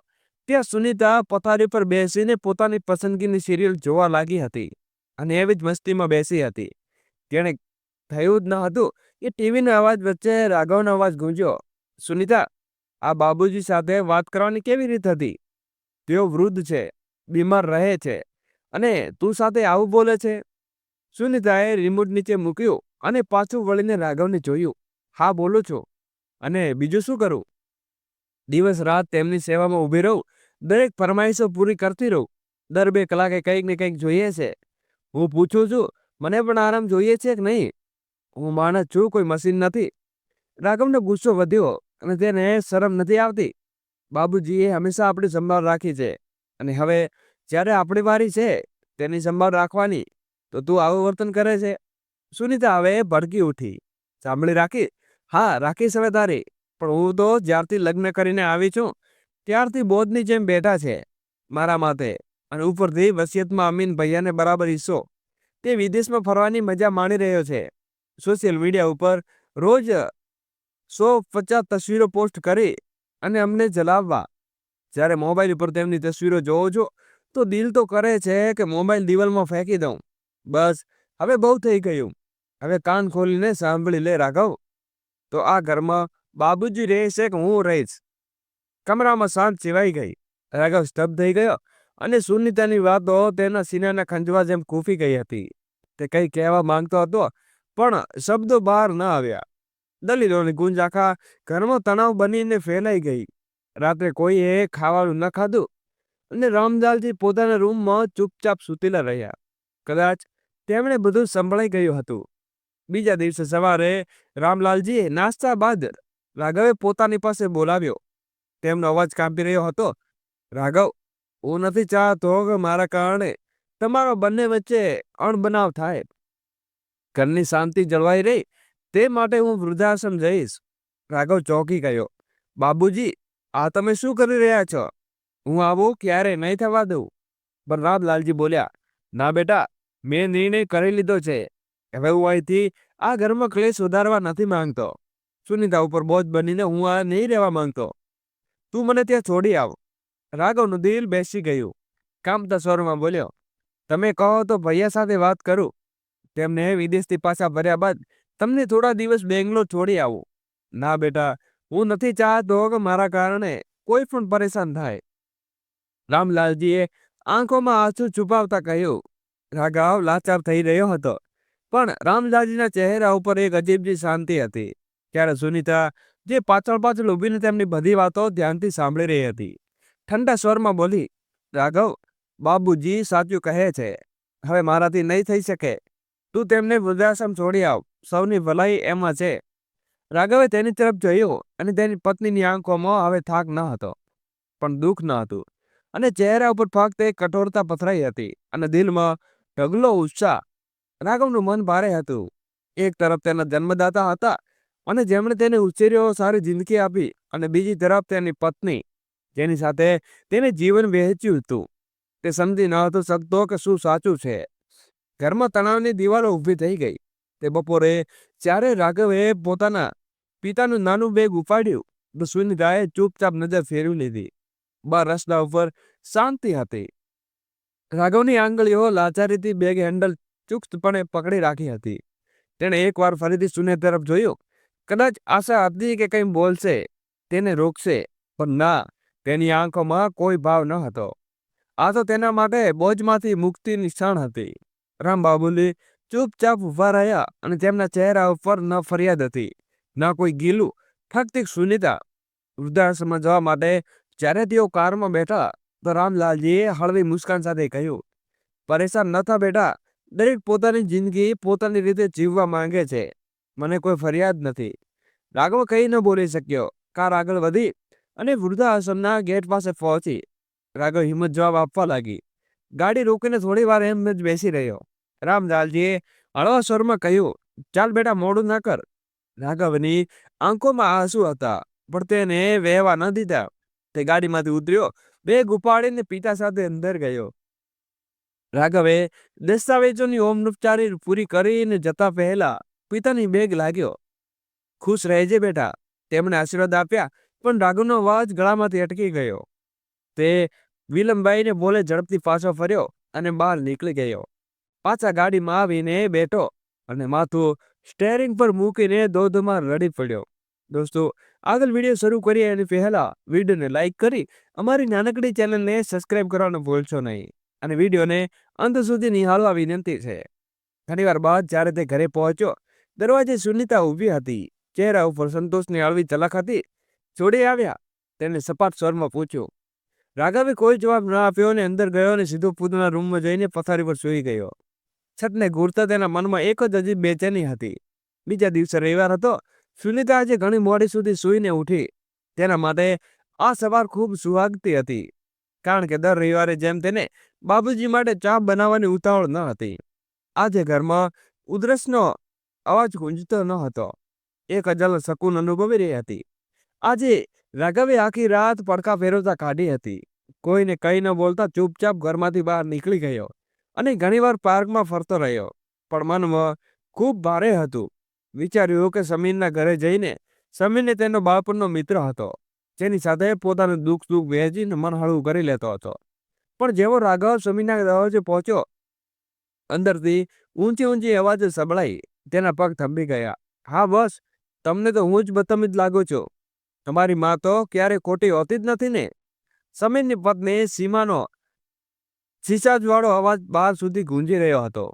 ત્યાં સુનિતા પથારી પર બેસીને પોતાની પસંદગીની સિરિયલ જોવા લાગી હતી અને એવી જ મસ્તીમાં બેસી હતી. તેણે થયું જ ન હતું કે ટીવીના અવાજ વચ્ચે રાઘવનો અવાજ ગૂંજ્યો, સુનિતા, આ બાબુજી સાથે વાત કરવાની કેવી રીત હતી? તેઓ વૃદ્ધ છે, બીમાર રહે છે અને તું સાથે આવું બોલે છે? સુનિતાએ રિમોટ નીચે મૂક્યું અને પાછું વળીને રાઘવને જોયું. હા, બોલું છું. અને બીજું શું કરું? દિવસ રાત તેમની સેવામાં ઊભી રહું, દરેક ફરમાઈશો પૂરી કરતી રહું. દર 2 કલાકે કંઈક ને કંઈક જોઈએ છે. હું પૂછું છું, મને પણ આરામ જોઈએ છે કે નહીં? હું માણસ છું, કોઈ મશીન નથી. રાઘવનો ગુસ્સો વધ્યો અને તેને શરમ નથી આવતી. બાબુજીએ હંમેશા આપણી સંભાળ રાખી છે અને હવે જ્યારે આપણી વારી છે તેની સંભાળ રાખવાની, તો તું આવું વર્તન કરે છે. સુનીતા હવે ભડકી ઉઠી. સાંભળી રાખી? હા, રાખીશ હવે તારી. પણ હું તો જ્યારથી લગ્ન કરીને આવી છું ત્યારથી બોધની જેમ બેઠા છે મારા માથે. અને ઉપરથી વસિયતમાં અમીન ભૈયાને બરાબર હિસ્સો. તે વિદેશમાં ફરવાની મજા માણી રહ્યો છે. સોશિયલ મીડિયા ઉપર રોજ 150 તસવીરો પોસ્ટ કરી અને અમને જલાવવા. જ્યારે મોબાઈલ ઉપર તેમની તસવીરો જોઉં છું તો દિલ તો કરે છે કે મોબાઈલ દિવાલમાં ફેંકી દઉં. બસ, હવે બહુ થઈ ગયું. હવે કાન ખોલીને સાંભળી લે રાઘવ. તો આ ઘરમાં બાબુજી રહેશે કે હું રહીશ? કમરામાં શાંત સિવાઈ ગઈ. રાઘવ સ્તબ્ધ થઈ ગયો અને સુનીતાની વાતો તેના સીનાના ખંજવા જેમ કૂફી ગઈ હતી. તે કંઈ કહેવા માંગતો હતો પણ શબ્દો બહાર ન આવ્યા. દલીલોની ગુંજ આખા ઘરમાં તણાવ બનીને ફેલાઈ ગઈ. રાત્રે કોઈએ ખાવાનું ન ખાધું અને રામલાલજી પોતાના રૂમમાં ચૂપચાપ સૂતેલા રહ્યા. કદાચ તેમણે બધું સંભળાઈ ગયું હતું. બીજા દિવસે સવારે રામલાલજીએ નાસ્તા બાદ રાઘવે પોતાની પાસે બોલાવ્યો. તેમનો અવાજ કાંપી રહ્યો હતો. રાઘવ, હું નથી ચાહતો કે મારા કારણે તમારો બંને વચ્ચે અણબનાવ થાય. ઘરની શાંતિ જળવાઈ રહી તે માટે હું વૃદ્ધાશ્રમ જઈશ. રાઘવ ચોંકી ગયો. બાબુજી, આ તમે શું કરી રહ્યા છો? હું આવું ક્યારે નહીં થવા દઉં. પણ રામલાલજી બોલ્યા, ના બેટા, મેં નિર્ણય કરી લીધો છે. હવે હું અહીંથી આ ઘરમાં ક્લેશ વધારવા નથી માંગતો. સુનીતા ઉપર બોજ બનીને હું આ નહીં રહેવા માંગતો. તું મને ત્યાં છોડી આવ. રાઘવનું દિલ બેસી ગયું. કામતા સ્વરમાં બોલ્યો, તમે કહો તો ભૈયા સાથે વાત કરું. તેમને વિદેશથી પાછા ભર્યા બાદ તમને થોડા દિવસ બેંગ્લોર છોડી આવું. ના બેટા, હું નથી ચાહતો કે મારા કારણે કોઈ પણ પરેશાન થાય. રામલાલજીએ આંખોમાં આંસુ છુપાવતા કહ્યું. રાઘવ લાચાર થઈ રહ્યો હતો પણ રામલાલજીના ચહેરા ઉપર એક અજીબજી શાંતિ હતી. ત્યારે સુનીતા જે પાછળ પાછળ ઊભીને તેમની બધી વાતો ધ્યાનથી સાંભળી રહી હતી, ઠંડા સ્વરમાં બોલી, રાઘવ, બાબુજી સાચું કહે છે. હવે મારાથી નહીં થઈ શકે. તું તેમને વૃદ્ધાશ્રમ છોડી આવ. સૌની ભલાઈ એમાં છે. રાઘવે તેની તરફ જોયું અને તેની પત્નીની આંખોમાં હવે થાક ન હતો પણ દુઃખ ન હતું અને ચહેરા ઉપર ફક્ત એક કઠોરતા પથરાઈ હતી અને દિલમાં ઢગલો ઉત્સાહ. રાઘવનું મન ભારે હતું. એક તરફ તેના જન્મદાતા હતા અને જેમણે તેને ઉછેર્યો, સારી જિંદગી આપી, અને બીજી તરફ તેની પત્ની જેની સાથે તેને જીવન વહેંચ્યું હતું. તે સમજી ન હતો શકતો કે શું સાચું છે. ઘરમાં તણાવની દિવાલો ઊભી થઈ ગઈ. તે બપોરે જ્યારે રાઘવે પોતાના પિતાનું નાનું બેગ ઉપાડ્યું તો સુનિતાએ ચૂપચાપ નજર ફેરવી લીધી. બહાર રસ્તા ઉપર શાંતિ હતી. રાઘવની આંગળીઓ લાચારીથી બેગ હેન્ડલ ચુસ્તપણે પકડી રાખી હતી. તેણે એકવાર ફરીથી સુનિતા તરફ જોયું. કદાચ આશા હતી કે કંઈ બોલશે, તેને રોકશે, પણ ના, તેની આંખોમાં કોઈ ભાવ ન હતો. આ તો તેના માટે બોજમાંથી મુક્તિની ક્ષણ હતી. રામબાબુજી ચૂપચાપ ઊભા રહ્યા અને તેમના ચહેરા ઉપર ન ફરિયાદ હતી, ન કોઈ ગીલું, ફક્ત એક સુનિતા. વૃદ્ધાશ્રમમાં જવા માટે જ્યારે તેઓ કારમાં બેઠા તો રામલાલજીએ હળવી મુસ્કાન સાથે કહ્યું, પરેશાન ન થા બેટા. દરેક પોતાની જિંદગી પોતાની રીતે જીવવા માંગે છે. મને કોઈ ફરિયાદ નથી. રાઘવ કંઈ ન બોલી શક્યો. કાર આગળ વધી અને વૃદ્ધાશ્રમના ગેટ પાસે પહોંચી. રાઘવ હિંમત જવાબ આપવા લાગી. ગાડી રોકીને થોડી વાર એમ જ બેસી રહ્યો. રામલાલજીએ હળવા સ્વરમાં કહ્યું, ચાલ બેટા, મોડું ના કર. રાઘવની આંખોમાં આંસુ હતા પણ તેને વહેવા ન દીધા. તે ગાડીમાંથી ઉતર્યો, બેગ ઉપાડીને પિતા સાથે અંદર ગયો. રાઘવે દસ્તાવેજોની ઓમનોપચારી પૂરી કરીને જતા પહેલા પિતાની બેગ લાગ્યો. ખુશ રહેજે બેટા, તેમણે આશીર્વાદ આપ્યા. પણ રાઘવનો અવાજ ગળામાંથી અટકી ગયો. તે વિલંબાઈને બોલે ઝડપથી પાછો ફર્યો અને બહાર નીકળી ગયો. પાછા ગાડીમાં આવીને બેઠો અને માથું સ્ટેરિંગ પર મૂકીને ધોધમાર રડી પડ્યો. દોસ્તો, આગળ વિડીયો શરૂ કરીએ એની પહેલા વિડીયોને લાઇક કરી અમારી નાનકડી ચેનલને સબસ્ક્રાઇબ કરવાનું ભૂલશો નહીં અને વિડીયોને અંત સુધી નિહાળવા વિનંતી છે. ઘણીવાર બાદ જ્યારે તે ઘરે પહોંચ્યો, દરવાજે સુનિતા ઊભી હતી. ચહેરા ઉપર સંતોષની હળવી ઝલક હતી. છોડી આવ્યા? તેને સપાટ સ્વરમાં પૂછ્યું. રાઘવે કોઈ જવાબ ન આપ્યો અને અંદર ગયો અને સીધો પોતાના રૂમમાં જઈને પથારી પર સૂઈ ગયો. છતને ઘૂરતા તેના મનમાં એક જ અજીબ બેચેની હતી. બીજા દિવસે રવિવાર હતો. સુનિતા આજે ઘણી મોડી સુધી સૂઈને ઉઠી. તેના માટે આ સવાર ખૂબ સુહાગતી હતી, કારણ કે દર રવિવારે જેમ તેને બાબુજી માટે ચા બનાવવાની ઉતાવળ ન હતી. આજે ઘરમાં ઉધરસનો અવાજ ગુંજતો ન હતો. એક અજલ શકૂન અનુભવી રહી હતી. આજે રાઘવે આખી રાત પડખા ફેરવતા કાઢી હતી. કોઈને કંઈ ન બોલતા ચૂપચાપ ઘરમાંથી બહાર નીકળી ગયો અને ઘણીવાર પાર્કમાં ફરતો રહ્યો. પણ મનમાં ખૂબ ભારે હતું. વિચાર્યું કે સમીરના ઘરે જઈને સમીરને તેનો બાળપણનો મિત્ર હતો, જેની સાથે પોતાનું દુઃખ વહેંચીને મન હળવું કરી લેતો હતો. પણ જેવો રાઘવ સમીરના દરવાજે પહોંચ્યો, અંદરથી ઊંચી ઊંચી અવાજ સંભળાઈ. તેના પગ થંભી ગયા. હા બસ, તમને તો હું જ બદતમીજ લાગુ છું. તમારી માં તો ક્યારે ખોટી હોતી જ નથી ને. સમીરની પત્ની સીમાનો છીછાજવાળો અવાજ બહાર સુધી ગુંજી રહ્યો હતો.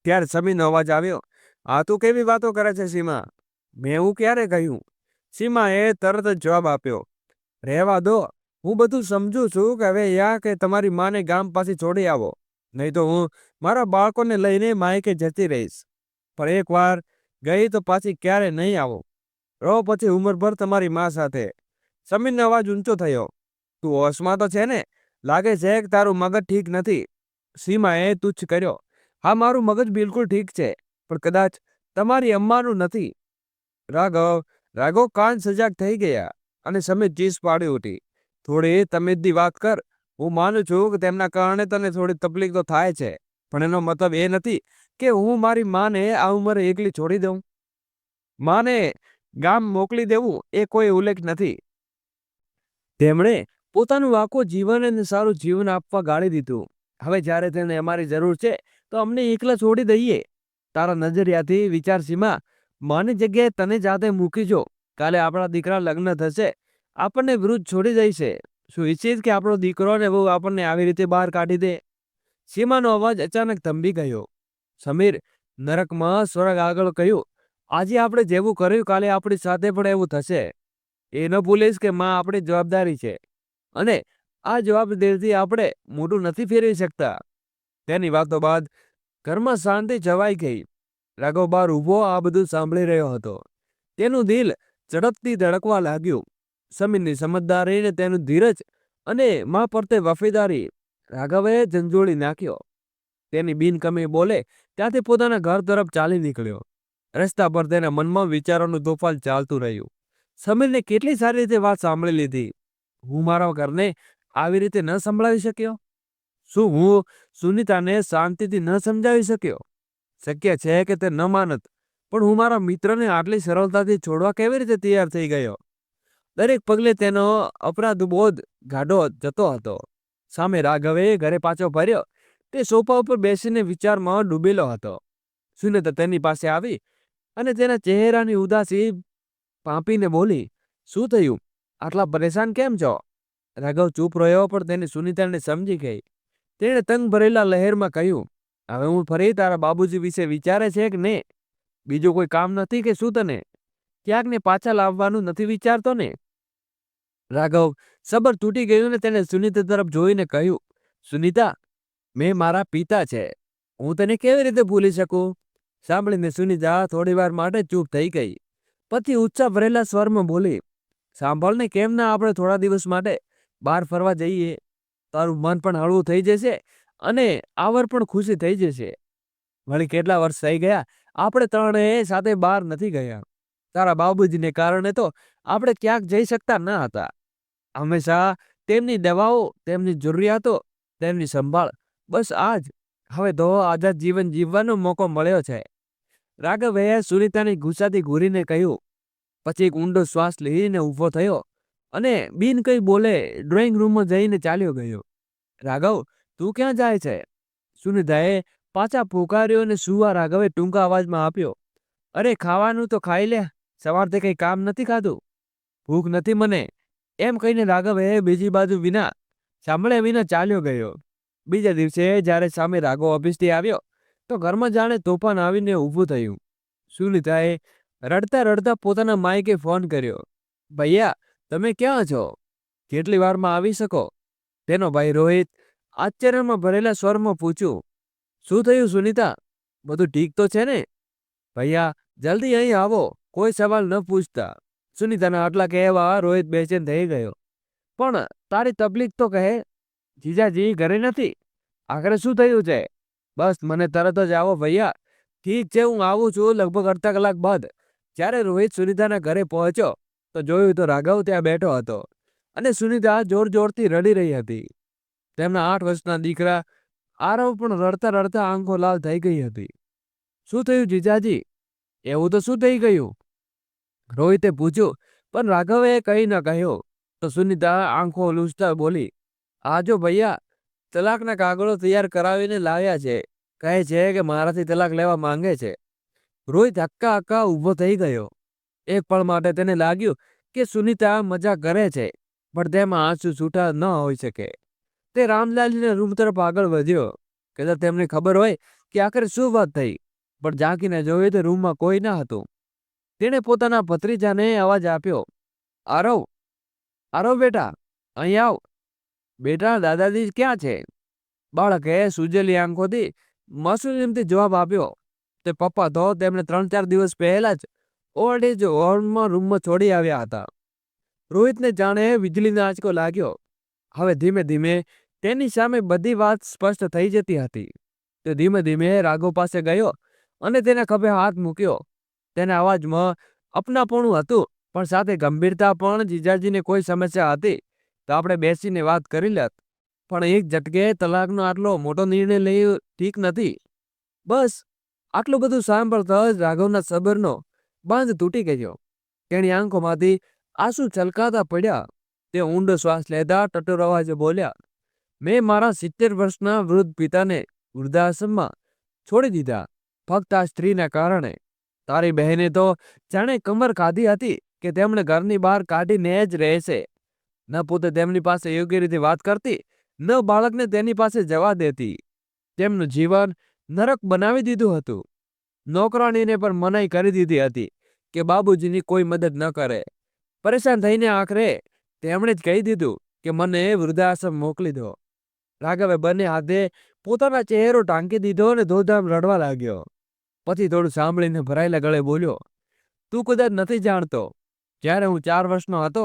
ત્યારે સમીરનો અવાજ આવ્યો. આ તું કેવી વાતો કરે છે સીમા? મેં એવું ક્યારે કહ્યું? સીમાએ તરત જ જવાબ આપ્યો. રહેવા દો, હું બધું સમજુ છું કે હવે યા કે તમારી માને ગામ પાછી છોડી આવો, નહીં તો હું મારા બાળકોને લઈને માયકે જતી રહીશ. પણ એકવાર ગઈ તો પાછી ક્યારે નહીં આવો. રહો પછી ઉંમરભર તમારી મા સાથે. સમીરનો અવાજ ઊંચો થયો. તું હોશમાં તો છે ને? લાગે છે કે તારું મગજ ઠીક નથી. સીમાએ તુચ્છ કર્યો. હા, મારું મગજ બિલકુલ ઠીક છે, પણ કદાચ તમારી અમ્માનું નથી. રાઘવ કાન સજાગ થઈ ગયા અને સમીર ચીસ પાડી ઉઠી. થોડી તમીદની વાત કર. હું માનું છું કે તેમના કારણે તને થોડી તકલીફ તો થાય છે, પણ એનો મતલબ એ નથી કે હું મારી માને આ ઉંમરે એકલી છોડી દઉં. માને ગામ મોકલી દેવું એ કોઈ ઉલ્લેખ નથી. તેમણે પોતાનું આખું જીવન અને સારું જીવન આપવા ગાળી દીધું. હવે જ્યારે તેને અમારી જરૂર છે તો અમને એકલા છોડી દઈએ. તારા નજરિયાથી વિચાર સીમા, માની જગ્યાએ તને જાતે મૂકી જો. કાલે આપણા દીકરા લગ્ન થશે, આપણને વૃદ્ધ છોડી જશે. શું ઈચ્છીશ કે આપણો દીકરો ને બહુ આપણને આવી રીતે બહાર કાઢી દે? સીમાનો અવાજ અચાનક થંભી ગયો. સમીર નરકમાં સ્વર્ગ આગળ કહ્યું. આજે આપણે જેવું કર્યું કાલે આપણી સાથે પણ એવું થશે. એ ન ભૂલીશ કે માં આપણી જવાબદારી છે અને આ જવાબદારીથી આપણે મોઢું નથી ફેરવી શકતા. તેની વાતો બાદ ઘરમાં શાંતિ છવાઈ ગઈ. રાઘવ બહાર ઊભો આ બધું સાંભળી રહ્યો હતો. તેનું દિલ ઝડપથી ધડકવા લાગ્યું. સમીરની સમજદારી, તેનું ધીરજ અને મા પ્રત્યે વફાદારી રાઘવે ઝંઝોળી નાખ્યો. તેની બિનકમી બોલે ત્યાંથી પોતાના ઘર તરફ ચાલી નીકળ્યો. રસ્તા પર તેના મનમાં વિચારોનું તોફાન ચાલતું રહ્યું. સમીરને કેટલી સારી રીતે વાત સાંભળી લીધી. હું મારા ઘરને આવી રીતે ન સંભળાવી શક્યો? શું હું સુનીતાને શાંતિથી ન સમજાવી શક્યો? શક્ય છે કે તે ન માનત, પણ હું મારા મિત્રને આટલી સરળતાથી છોડવા કેવી રીતે તૈયાર થઈ ગયો? દરેક પગલે તેનો અપરાધબોધ ગાઢો જતો હતો. સામે રાઘવે ઘરે પાછો ફર્યો. તે સોફા ઉપર બેસીને વિચારમાં ડૂબેલો હતો. સુનીતા તેની પાસે આવી અને તેના ચહેરાની ઉદાસી પાંપીને બોલી. શું થયું? આટલા પરેશાન કેમ છો? રાઘવ ચૂપ રહ્યો, પણ તેની સુનીતાને સમજી ગઈ. તેણે તંગ ભરેલા લહેરમાં કહ્યું. હવે હું ફરી તારા બાબુજી વિશે વિચારે છે કે ને? બીજું કોઈ કામ નથી કે શું તને? ક્યાંક ને પાછા લાવવાનું નથી વિચારતો ને? રાઘવ સબર તૂટી ગયું ને તેને સુનીતા તરફ જોઈને કહ્યું. સુનીતા, મેં મારા પિતા છે, હું તને કેવી રીતે ભૂલી શકું? સાંભળીને સુનીતા થોડી વાર માટે ચૂપ થઈ ગઈ. પછી ઉત્સાહ ભરેલા સ્વરમાં બોલી. સાંભળને, કેમ ના આપણે થોડા દિવસ માટે બહાર ફરવા જઈએ? તારું મન પણ હળવું થઈ જશે અને આવર પણ ખુશી થઈ જશે. વળી કેટલા વર્ષ થઈ ગયા આપણે ત્રણેય સાથે બહાર નથી ગયા. તારા બાબુજીને કારણે તો આપણે ક્યાંક જઈ શકતા ન હતા. હંમેશા તેમની દવાઓ, તેમની જરૂરિયાતો, તેમની સંભાળ, બસ આ જ. હવે તો આઝાદ જીવન જીવવાનો મોકો મળ્યો છે. રાઘવે સુનીતાની ગુસ્સાથી ઘૂરીને કહ્યું. પછી એક ઊંડો શ્વાસ લઈને ઊભો થયો અને બિન કંઈ બોલે ડ્રોઈંગ રૂમમાં જઈને ચાલ્યો ગયો. રાઘવ, તું ક્યાં જાય છે? સુનીતાએ પાછા પોકાર્યો અને સુવા રાઘવે ટૂંકા અવાજમાં આપ્યો. અરે, ખાવાનું તો ખાઈ લે, સવારથી કંઈ કામ નથી ખાધું. ભૂખ નથી મને, એમ કહીને રાઘવે બીજી બાજુ સાંભળ્યા વિના ચાલ્યો ગયો. બીજા દિવસે જ્યારે સામે રાઘવ ઓફિસથી આવ્યો તો ઘરમાં જાણે તોફાન આવીને ઊભું થયું. સુનીતાએ રડતા રડતા પોતાના માઈકે ફોન કર્યો. ભૈયા, તમે ક્યાં છો? કેટલી વારમાં આવી શકો? તેનો ભાઈ રોહિત આશ્ચર્યમાં ભરેલા સ્વરમાં પૂછ્યું. શું થયું સુનીતા? બધું ઠીક તો છે ને? ભૈયા, જલ્દી અહીં આવો, કોઈ સવાલ ન પૂછતા. સુનીતાના આટલા કહેવા રોહિત બેચેન થઈ ગયો. પણ તારી તકલીફ તો કહે. જીજાજી ઘરે નથી. આખરે શું થયું છે? બસ મને તરત જ આવો ભૈયા. ઠીક છે, હું આવું છું લગભગ અડધા કલાક બાદ. જ્યારે રોહિત સુનિતાના ઘરે પહોંચ્યો તો જોયું તો રાઘવ ત્યાં બેઠો હતો અને સુનિતા જોર જોરથી રડી રહી હતી. તેમના 8 વર્ષના દીકરા આરવ પણ રડતા રડતા આંખો લાલ થઈ ગઈ હતી. શું થયું જીજાજી? એવું તો શું થઈ ગયું? રોહિતે પૂછ્યું, પણ રાઘવે કંઈ ન કહ્યું. તો સુનિતા આંખો લૂછતા બોલી, આ જો ભૈયા, તલાકના કાગળો તૈયાર કરાવીને લાવ્યા છે. કહે છે કે મારાથી તલાક લેવા માંગે છે. રોહિત હક્કા હક્કા ઊભો થઈ ગયો. એક પળ માટે તેને લાગ્યું કે સુનિતા મજાક કરે છે, પણ તેમાં આંસુ છૂટા ન હોઈ શકે. તે રામલાલજીના રૂમ તરફ આગળ વધ્યો. કદાચ તેમને ખબર હોય કે આખરે શું વાત થઈ, પણ ઝાંકીને જોયું તો રૂમમાં કોઈ ન હતું. તેણે પોતાના ભત્રીજાને અવાજ આપ્યો, આરવ, આરવ બેટા, અહીં આવ. બેટા, દાદાજી ક્યાં છે? બાળકે સૂજેલી આંખોથી માસૂમિયતથી જવાબ આપ્યો, તે પપ્પા તો તેમને 3-4 દિવસ પહેલા જ ઓલ્ડ એજ હોમમાં રૂમમાં છોડી આવ્યા હતા. રોહિતને જાણે વીજળીનો આંચકો લાગ્યો. હવે ધીમે ધીમે તેની સામે બધી વાત સ્પષ્ટ થઈ જતી હતી. તે ધીમે ધીમે રાઘવ પાસે ગયો અને તેના ખભે હાથ મૂક્યો. તેના અવાજમાં અપનાપણું હતું, પણ સાથે ગંભીરતા પણ. જીજાજીને કોઈ સમસ્યા હતી તો આપણે બેસીને વાત કરી લેત, પણ એક ઝટકે તલાકનો આટલો મોટો નિર્ણય લઈ ઠીક નથી. બસ આટલું બધું સાંભળતા જ રાઘવના સબરનો બાંધ તૂટી ગયો. તેની આંખોમાંથી આંસુ છલકાતા પડ્યા. તે ઊંડો શ્વાસ લેતા ટટોર અવાજે બોલ્યા, મેં મારા 70 વર્ષના વૃદ્ધ પિતાને વૃદ્ધાશ્રમમાં છોડી દીધા ફક્ત આ સ્ત્રીના કારણે. તારી બહેને તો જાણે કમર ખાધી હતી કે તેમણે ઘરની બહાર કાઢીને જ રહેશે. ન પોતે તેમની પાસે યોગ્ય રીતે વાત કરતી, ન બાળકને તેની પાસે જવા દેતી. તેમનું જીવન નરક બનાવી દીધું હતું. નોકરાણીને પણ મનાઈ કરી દીધી હતી કે બાબુજીની કોઈ મદદ ન કરે. પરેશાન થઈને આખરે તેમણે જ કહી દીધું કે મને વૃદ્ધાશ્રમ મોકલી દો. રાઘવે બંને હાથે પોતાના ચહેરો ટાંકી દીધો અને ધોધામ રડવા લાગ્યો. પછી થોડું સાંભળીને ભરાયેલા ગળે બોલ્યો, તું કદાચ નથી જાણતો, જ્યારે હું 4 વર્ષનો હતો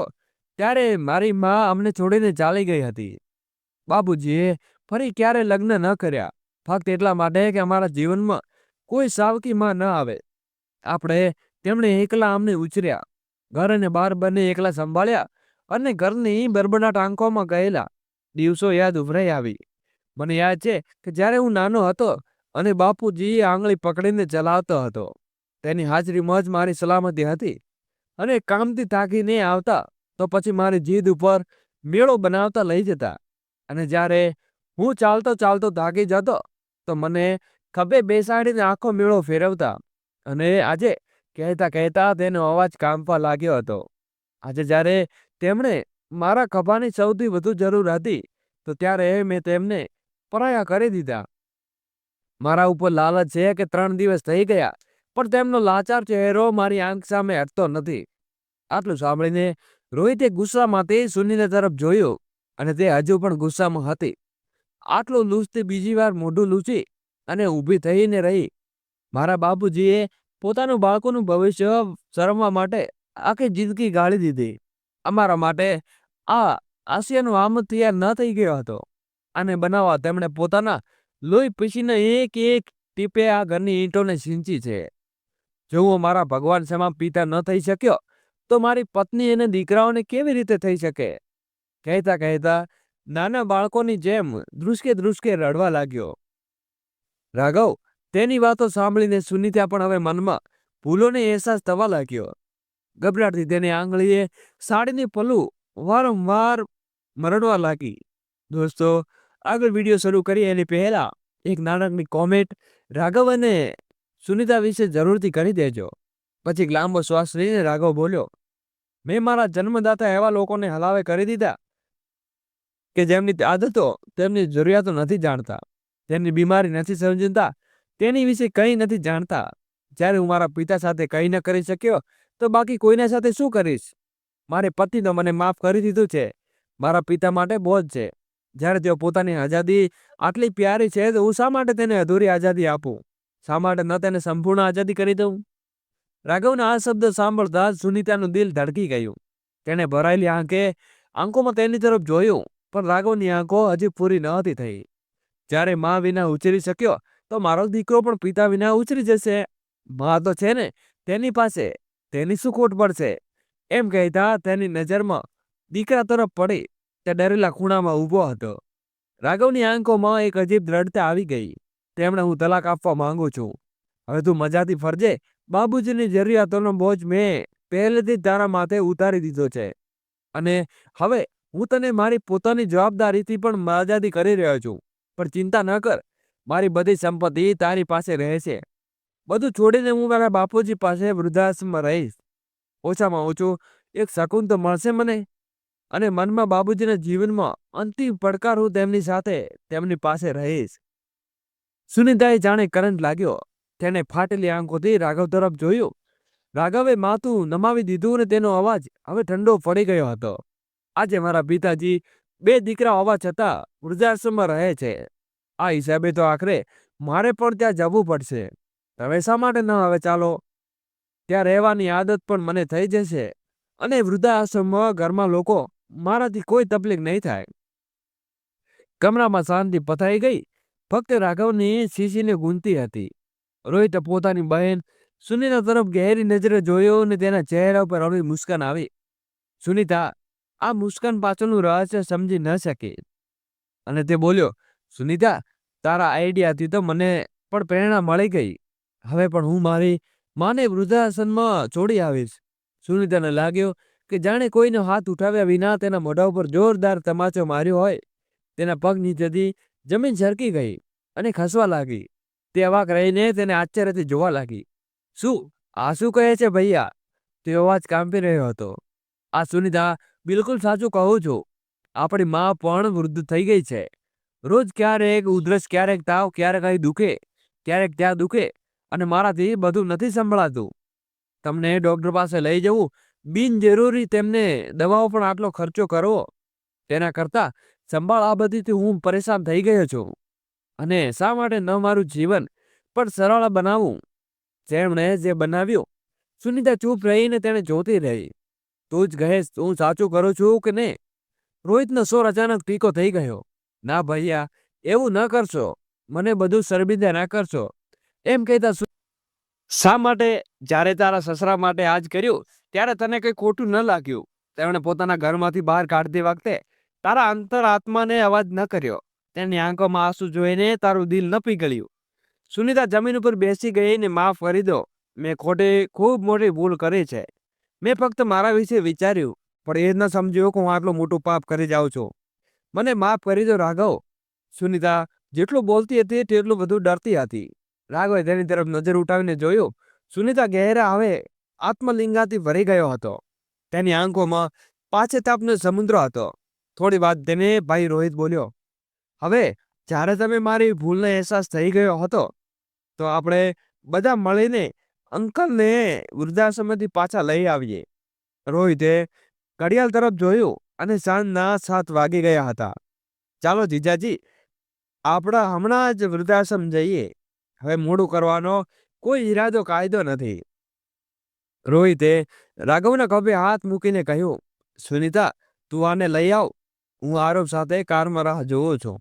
ત્યારે મારી મા અમને છોડીને ચાલી ગઈ હતી. બાબુજીએ ફરી ક્યારે લગ્ન ન કર્યા, ફક્ત એટલા માટે કે અમારા જીવનમાં કોઈ સાવકી માં ન આવે. તેમણે એકલા અમને ઉછર્યા, ઘર અને બહાર બંને એકલા સંભાળ્યા અને ઘરની બરબડાટ આંખોમાં ગયેલા દિવસો યાદ ઉભરાઈ આવી. મને યાદ છે કે જ્યારે હું નાનો હતો અને બાપુજી આંગળી પકડીને ચલાવતો હતો, તેની હાજરીમાં જ મારી સલામતી હતી. અને કામથી થાકીને આવતા તો પછી મારી જીદ ઉપર મેળો બનાવતા લઈ જતા. અને જ્યારે હું ચાલતો ચાલતો થાકી જતો તો મને ખભે બેસાડીને આખો મેળો ફેરવતા. અને આજે કહેતા કહેતા તેનો અવાજ કાંપવા લાગ્યો હતો. આજે જ્યારે તેમણે મારા ખભાની સૌથી વધુ જરૂર હતી તો ત્યારે મેં તેમને પરાયા કરી દીધા. મારા ઉપર લાલચ છે કે 3 દિવસ થઈ ગયા, પણ તેમનો લાચાર ચહેરો મારી આંખ સામે હટતો નથી. આટલું સાંભળીને રોહિતે ગુસ્સામાંથી સુનિતા તરફ જોયું અને તે હજુ પણ ગુસ્સામાં હતી. આટલું લૂછતી બીજી વાર મોઢું લૂછી અને ઊભી થઈને રહી. મારા બાપુજીએ પોતાનું બાળકોનું ભવિષ્ય સરવવા માટે આખી જિંદગી ગાળી દીધી. અમારા માટે આ આસિયાનો આમદ તૈયાર ન થઈ ગયો હતો. આને બનાવવા તેમણે પોતાના લોહી પીસીને એક એક ટીપે આ ઘરની ઈંટોને સિંચી છે. જો હું મારા ભગવાન સમાન પિતા ન થઈ શક્યો તો મારી પત્ની અને દીકરાઓને કેવી રીતે થઈ શકે? કહેતા કહેતા નાના બાળકોની જેમ ધ્રુસકે ધ્રુસકે રડવા લાગ્યો. રાઘવ તેની વાતો સાંભળીને સુનિતા પણ હવે મનમાં ભૂલોને અહેસાસ થવા લાગ્યો. ગભરાટથી તેની આંગળીએ સાડીની પલ્લું વારંવાર મરડવા લાગી. દોસ્તો, આગળ વિડીયો શરૂ કરીએ એની પહેલા એક નાનકડી કોમેન્ટ રાઘવ અને સુનિતા વિશે જરૂરથી કરી દેજો. પછી એક લાંબો શ્વાસ લઈને રાઘવ બોલ્યો, મેં મારા જન્મદાતા એવા લોકોને હલાવે કરી દીધા કે જેમની આદતો, તેમની જરૂરિયાતો નથી જાણતા, તેમની બીમારી નથી સમજતા, તેની વિશે કંઈ નથી જાણતા. જ્યારે હું મારા પિતા સાથે કંઈ ન કરી શક્યો તો બાકી કોઈના સાથે શું કરીશ? મારે પતિ તો મને માફ કરી દીધું છે, મારા પિતા માટે બોજ છે. જ્યારે તેઓ પોતાની આઝાદી આટલી પ્યારી છે તો હું શા માટે તેને અધૂરી આઝાદી આપું? શા માટે ન તેને સંપૂર્ણ આઝાદી કરી દઉં? રાઘવના આ શબ્દ સાંભળતા સુનિતાનું દિલ ધડકી ગયું. તેણે ભરાયેલી આંખે આંખોમાં તેની તરફ જોયું, પણ રાઘવની આંખો હજી પૂરી ન હતી થઈ. જ્યારે માં વિના ઉછેરી શક્યો, તો મારો દીકરો પણ પિતા વિના ઉછરી જશે. માં તો છે ને તેની પાસે, તેની શું ખોટ પડશે? એમ કહેતા તેની નજરમાં દીકરા તરફ પડી. તે ડરેલા ખૂણામાં ઊભો હતો. રાઘવની આંખોમાં એક અજીબ દ્રઢતા આવી ગઈ. તેમણે હું તલાક આપવા માંગુ છું. હવે તું મજાથી ફરજે. બાબુજીની જરૂરિયાતોનો બોજ મેં પહેલેથી જ તારા માથે ઉતારી દીધો છે. અને હવે હું તને મારી પોતાની જવાબદારીથી પણ મજાથી કરી રહ્યો છું. પણ ચિંતા ન કર, મારી બધી સંપત્તિ તારી પાસે રહેશે. બધું છોડીને હું મારા બાપુજી પાસે વૃદ્ધાશ્રમમાં રહીશ. ઓછામાં ઓછું એક શકૂન તો મળશે મને. અને મનમાં બાબુજીના જીવનમાં અંતિમ પડકાર હું તેમની સાથે તેમની પાસે રહીશ. સુનિતાએ જાણે કરંટ લાગ્યો. તેને ફાટેલી આંખોથી રાઘવ તરફ જોયું. રાઘવે માથું નમાવી દીધું અને તેનો અવાજ હવે ઠંડો પડી ગયો હતો. આજે મારા પિતાજી 2 દીકરા હોવા છતાં વૃદ્ધાશ્રમમાં રહે છે. આ હિસાબે તો આખરે મારે પણ ત્યાં જવું પડશે. તમે શા માટે ન હવે ચાલો? ત્યાં રહેવાની આદત પણ મને થઈ જશે. અને વૃદ્ધાશ્રમમાં ઘરમાં લોકો મારાથી કોઈ તકલીફ નહીં થાય. કમરામાં શાંતિ પથાઈ ગઈ. ફક્ત રાઘવની શીશીને ગૂંજતી હતી. રોહિતે પોતાની બહેન સુનિતા તરફ ગહેરી નજરે જોયો અને તેના ચહેરા પર હળવી મુસ્કાન આવી. સુનિતા આ મુસ્કાન પાછળનું રહસ્ય સમજી ન શકી અને તે બોલ્યો, સુનિતા, તારા આઈડિયાથી તો મને પણ પ્રેરણા મળી ગઈ. હવે પણ હું મારી માને વૃદ્ધાશ્રમમાં છોડી આવીશ. સુનિતાને લાગ્યો કે જાણે કોઈનો હાથ ઉઠાવ્યા વિના તેના મોઢા ઉપર જોરદાર તમાચો માર્યો હોય. તેના પગ નીચેથી જમીન સરકી ગઈ અને ખસવા લાગી. તે અવાક રહીને તેને આશ્ચર્યથી જોવા લાગી. શું આ શું કહે છે ભૈયા? તે અવાજ કાંપી રહ્યો હતો. આ સુનિતા, બિલકુલ સાચું કહું છું. આપણી માં પણ વૃદ્ધ થઈ ગઈ છે. રોજ ક્યારેક ઉધરસ, ક્યારેક તાવ, ક્યારેક અહીં દુખે, ક્યારેક ત્યાં દુખે અને મારાથી બધું નથી સંભળાતું. તમને ડોક્ટર પાસે લઈ જવું, બિનજરૂરી તેમને દવાઓ પણ આટલો ખર્ચો કરવો, તેના કરતાં સંભાળ આ બધીથી હું પરેશાન થઈ ગયો છું. અને શા માટે ન મારું જીવન પણ સરળ બનાવું જેમણે જે બનાવ્યું? સુનિતા ચૂપ રહીને તેને જોતી રહી. તું જ કહેશ હું સાચું કરું છું કે નહીં? રોહિતનો સ્વર અચાનક તીખો થઈ ગયો. ના ભૈયા, એવું ન કરશો. મને બધું શર્મિંદા ના કરશો. એમ કહેતા શા માટે? જ્યારે તારા સસરા માટે આજ કર્યું ત્યારે તને કંઈ ખોટું ન લાગ્યું? તેમણે પોતાના ઘરમાંથી બહાર કાઢતી વખતે તારા અંતરાત્માને અવાજ ન કર્યો. તેની આંખોમાં આંસુ જોઈને તારું દિલ ન પીગળ્યું. સુનિતા જમીન ઉપર બેસી ગઈને, માફ કરી દો. મેં ખૂબ મોટી ભૂલ કરી છે. મેં ફક્ત મારા વિશે વિચાર્યું, પણ એ ન સમજ્યો કે હું આટલું મોટું પાપ કરી જાઉં છું. મને માફ કરી દો રાઘવ. સુનિતા જેટલું બોલતી હતી તેટલું બધું ડરતી હતી. રાઘવે તેની તરફ નજર ઉઠાવીને જોયું. સુનિતા ગહેરા હવે આત્મલિંગાથી ભરી ગયો હતો. તેની આંખોમાં પાછેતાપનો સમુદ્ર હતો. થોડી વાત તેને ભાઈ રોહિત બોલ્યો, હવે જ્યારે તમે મારી ભૂલનો અહેસાસ થઈ ગયો હતો, તો આપણે બધા મળીને અંકલને વૃદ્ધાશ્રમથી પાછા લઈ આવીએ. રોહિતે ઘડિયાળ તરફ જોયું અને સાંજના 7 વાગી ગયા હતા. ચાલો જીજાજી, આપણે હમણાં જ વૃદ્ધાશ્રમ જઈએ. હવે મોડું કરવાનો કોઈ ઈરાદો કાયદો નથી. રોહિતે રાઘવના ખભે હાથ મૂકીને કહ્યું, સુનિતા, તું આને લઈ આવ. હું આરોપ સાથે કારમાં રાહ જોઉં છું.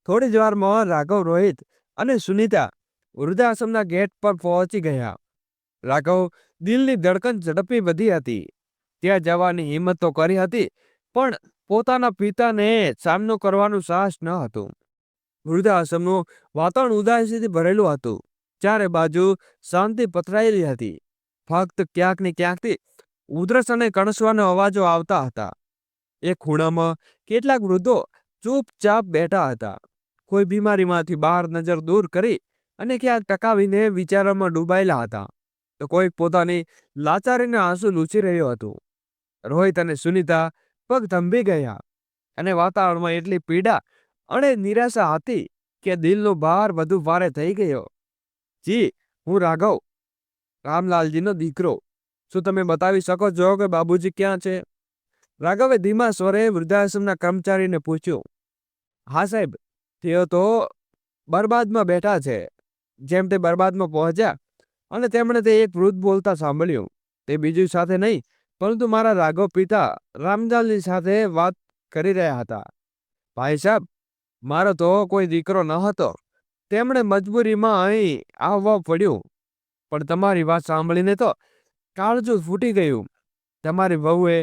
થોડી જ વારમાં રાઘવ, રોહિત અને સુનિતા વૃદ્ધાશ્રમના ગેટ પર પહોંચી ગયા. રાઘવ દિલની ધડકન ઝડપી વધી હતી. ત્યાં જવાની હિંમત તો કરી હતી, પણ પોતાના પિતાને સામનો કરવાનું સાહસ ન હતું. વૃદ્ધાશ્રમનું વાતાવરણ ઉદાસીથી ભરેલું હતું. ચારે બાજુ શાંતિ પથરાયેલી હતી. ફક્ત ક્યાંક ને ક્યાંકથી ઉધરસ અને કણસવાના અવાજો આવતા હતા. એક ખૂણામાં કેટલાક વૃદ્ધો ચૂપચાપ બેઠા હતા. કોઈ બીમારીમાંથી બહાર નજર દૂર કરી અને ક્યાંક ટકાવીને વિચારોમાં ડૂબાયેલા હતા, તો કોઈ પોતાની લાચારીને આંસુ લૂછી રહ્યો હતું. રોહિત અને સુનિતા પગ થંભી ગયા અને વાતાવરણમાં એટલી પીડા અને નિરાશા હતી કે દિલનો ભાર વધુ ભારે થઈ ગયો. જી, હું રાઘવ, રામલાલજીનો દીકરો. શું તમે બતાવી શકો છો કે બાબુજી ક્યાં છે? રાઘવે ધીમા સ્વરે વૃદ્ધાશ્રમના કર્મચારીને પૂછ્યું. હા સાહેબ, તેઓ તો બરબાદમાં બેઠા છે. જેમ તે બરબાદમાં પહોંચ્યા અને તેમણે તે એક વૃદ્ધ બોલતા સાંભળ્યું. તે બીજું સાથે નહીં, પરંતુ મારા રાઘવ પિતા રામલાલજી સાથે વાત કરી રહ્યા હતા. ભાઈ સાહેબ, મારો તો કોઈ દીકરો ન હતો. તેમણે મજબૂરીમાં અહીં આવવા પડ્યું. પણ તમારી વાત સાંભળીને તો કાળજું ફૂટી ગયું. તમારી વહુએ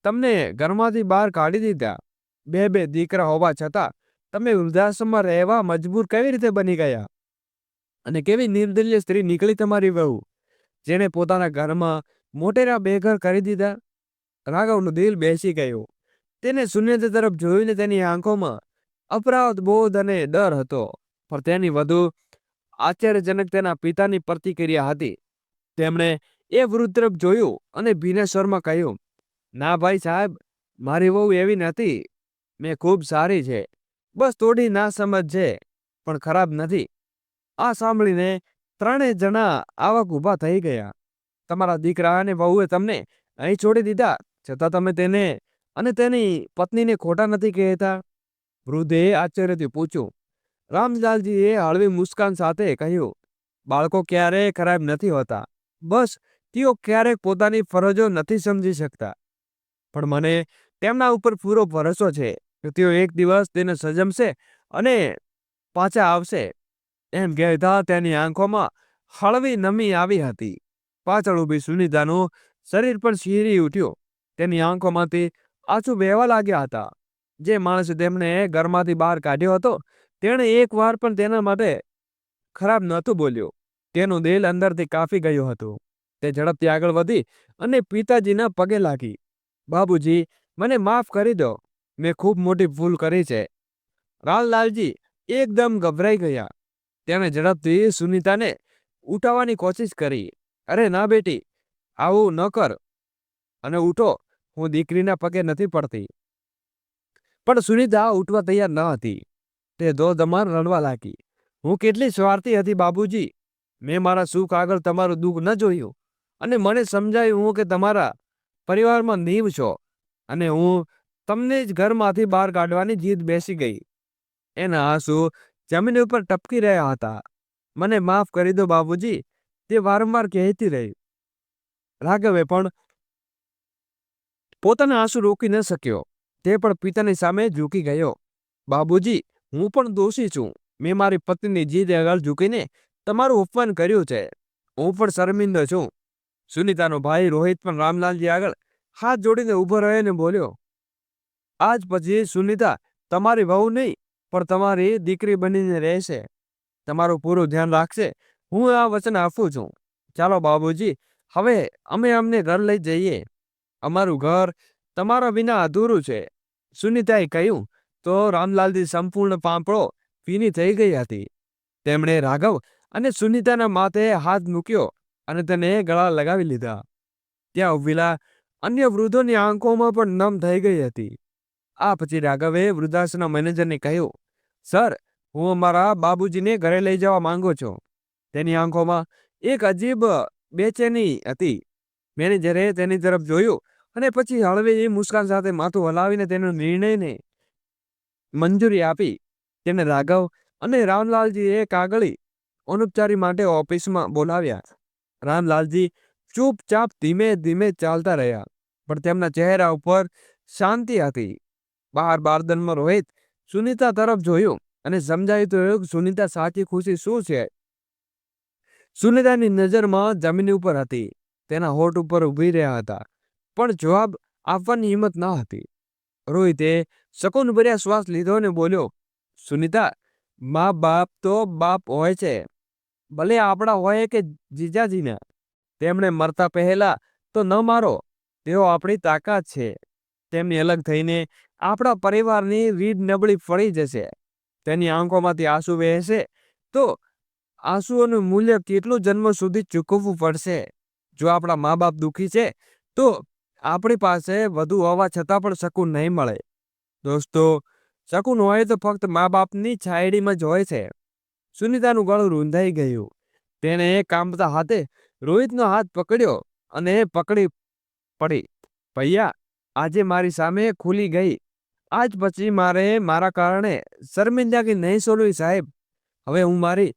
તમને ઘરમાંથી બહાર કાઢી દીધા. બે દીકરા હોવા છતાં તમે વૃદ્ધાશ્રમમાં રહેવા મજબૂર કેવી રીતે બની ગયા? અને કેવી નિર્દય સ્ત્રી નીકળી તમારી વહુ, જેને પોતાના ઘરમાં મોટેરા બેઘર કરી દીધા. રાઘવનું દિલ બેસી ગયું. તેને શૂન્યતા તરફ જોઈને તેની આંખોમાં અપરાધ બોધ અને ડર હતો. પણ તેની વધુ આશ્ચર્યજનક તેના પિતાની પ્રતિક્રિયા હતી. તેમણે એ વૃદ્ધ તરફ જોયું અને ભીના સ્વરમાં કહ્યું, ના ભાઈ સાહેબ, મારી વહુ એવી નથી. મેં ખૂબ સારી છે. બસ થોડી ના સમજ છે, પણ ખરાબ નથી. આ સાંભળીને ત્રણેય જણા આવક ઊભા થઈ ગયા. તમારા દીકરા અને વહુએ તમને અહીં છોડી દીધા, છતાં તમે તેને અને તેની પત્નીને ખોટા નથી કહેતા? વૃદ્ધે આશ્ચર્યથી પૂછ્યું. રામલાલજીએ હળવી મુસ્કાન સાથે કહ્યું, બાળકો ક્યારેય ખરાબ નથી હોતા. બસ તેઓ ક્યારેક પોતાની ફરજો નથી સમજી શકતા. પણ મને તેમના ઉપર પૂરો ભરોસો છે કે તેઓ એક દિવસ તેને સજમશે અને પાછા આવશે. એમ કહેતા તેની આંખોમાં હળવી નમી આવી હતી. પાછળ ઊભી સુનિતાનું શરીર પણ શીરી ઉઠ્યું. તેની આંખોમાંથી આંસુ વહેવા લાગ્યા હતા. જે માણસ તેમને ઘરમાંથી બહાર કાઢ્યો હતો, તેણે એક વાર પણ તેના માટે ખરાબ નહોતું બોલ્યું. તેનું દિલ અંદરથી કાપી ગયું હતું. તે ઝડપથી આગળ વધી અને પિતાજીના પગે લાગી. બાબુજી, મને માફ કરી દો. મેં ખૂબ મોટી ભૂલ કરી છે. રામલાલજી એકદમ ગભરાઈ ગયા. તેણે ઝડપથી સુનિતાને ઉઠાવવાની કોશિશ કરી. અરે ના બેટી, આવું ન કર અને ઉઠો. હું દીકરીના પગે નથી પડતી. પણ સુનિતા ઉઠવા તૈયાર ન હતી. તે ધોધમાર રડવા લાગી. હું કેટલી સ્વાર્થી હતી બાબુજી. મેં મારા સુખ આગળ તમારું દુઃખ ન જોયું અને મને સમજાયું કે તમારા પરિવારમાં નીવ છો અને હું તમને જ ઘરમાંથી બહાર કાઢવાની જીદ બેસી ગઈ. એના આંસુ જમીન ઉપર ટપકી રહ્યા હતા. મને માફ કરી દો બાબુજી, તે વારંવાર કહેતી રહી. રાઘવે પણ પોતાના આંસુ રોકી ન શક્યો. તે પણ પિતાની સામે ઝૂકી ગયો. બાબુજી, હું પણ દોષી છું. મેં મારી પત્નીની જીદ આગળ ઝૂકીને તમારું અપમાન કર્યું છે. હું પણ શર્મિંદો છું. સુનિતાનો ભાઈ રોહિત પણ રામલાલજી આગળ હાથ જોડીને ઊભો રહ્યો ને બોલ્યો, આજ પછી સુનિતા તમારી વહુ નહીં, પણ તમારી દીકરી બનીને રહેશે. તમારું પૂરું ધ્યાન રાખશે. હું આ વચન આપું છું. ચાલો બાબુજી, હવે અમે અમને ઘર લઈ જઈએ. અમારું ઘર તમારા વિના અધૂરું છે. સુનિતાએ કહ્યું તો રામલાલજી સંપૂર્ણ પાંપળો ભીની થઈ ગઈ હતી. તેમણે રાઘવ અને સુનિતાના માથે હાથ મૂક્યો અને તેને ગળા લગાવી લીધા. ત્યાં ઉભેલા અન્ય વૃદ્ધોની આંખોમાં પણ નમ થઈ ગઈ હતી. આ પછી રાઘવે વૃદ્ધાશ્રમના મેનેજરને કહ્યું, સર, હું અમારા બાબુજીને ઘરે લઈ જવા માંગુ છું. તેની આંખોમાં એક અજીબ બેચેની હતી. મેનેજરે તેની તરફ જોયું અને પછી હળવી મુસ્કાન સાથે માથું હલાવીને તેના નિર્ણયને મંજૂરી આપી. તેને રાઘવ અને રામલાલજીએ કાગળી અનુપચારી માટે ઓફિસમાં બોલાવ્યા. રામલાલજી ચૂપચાપ ધીમે ધીમે ચાલતા રહ્યા, પણ તેમના ચહેરા ઉપર શાંતિ હતી. બહાર બારદાનમાં રોહિત સુનિતા તરફ જોયું અને સમજાયું તો સુનિતા સાચી ખુશી શું છે. સુનિતાની નજરમાં જમીન ઉપર હતી. તેના હોઠ ઉપર ઉભી રહ્યા હતા, પણ જવાબ આપવાની હિંમત ન હતી. રોહિતે શકૂન ભર્યા શ્વાસ લીધો અને બોલ્યો, સુનિતા, મા બાપ તો બાપ હોય છે, ભલે આપણા હોય કે જીજાજીના. તેમણે મરતા પહેલા તો ન મારો. તેઓ આપણી તાકાત છે. તેમની અલગ થઈને આપણા પરિવારની રીઢ નબળી પડી જશે. તેની આંખોમાંથી આંસુ વહેશે તો આંસુઓનું મૂલ્ય કેટલું જન્મ સુધી ચૂકવવું પડશે. જો આપણા મા બાપ દુઃખી છે તો આપણી પાસે વધુ હોવા છતાં પણ શકૂન નહીં મળે. દોસ્તો, શકૂન હોય તો ફક્ત મા બાપની છાયડીમાં જ હોય છે. સુનિતાનું ગળું રૂંધાઈ ગયું. તેણે કાંપતા હાથે રોહિતનો હાથ પકડ્યો અને પકડી પડી. ભૈયા, આજે મારી સામે ખુલી ગઈ. આજ પછી મારે મારા કારણે શર્મિંદગી નહીં સોલવી સાહેબ. હવે હું મારી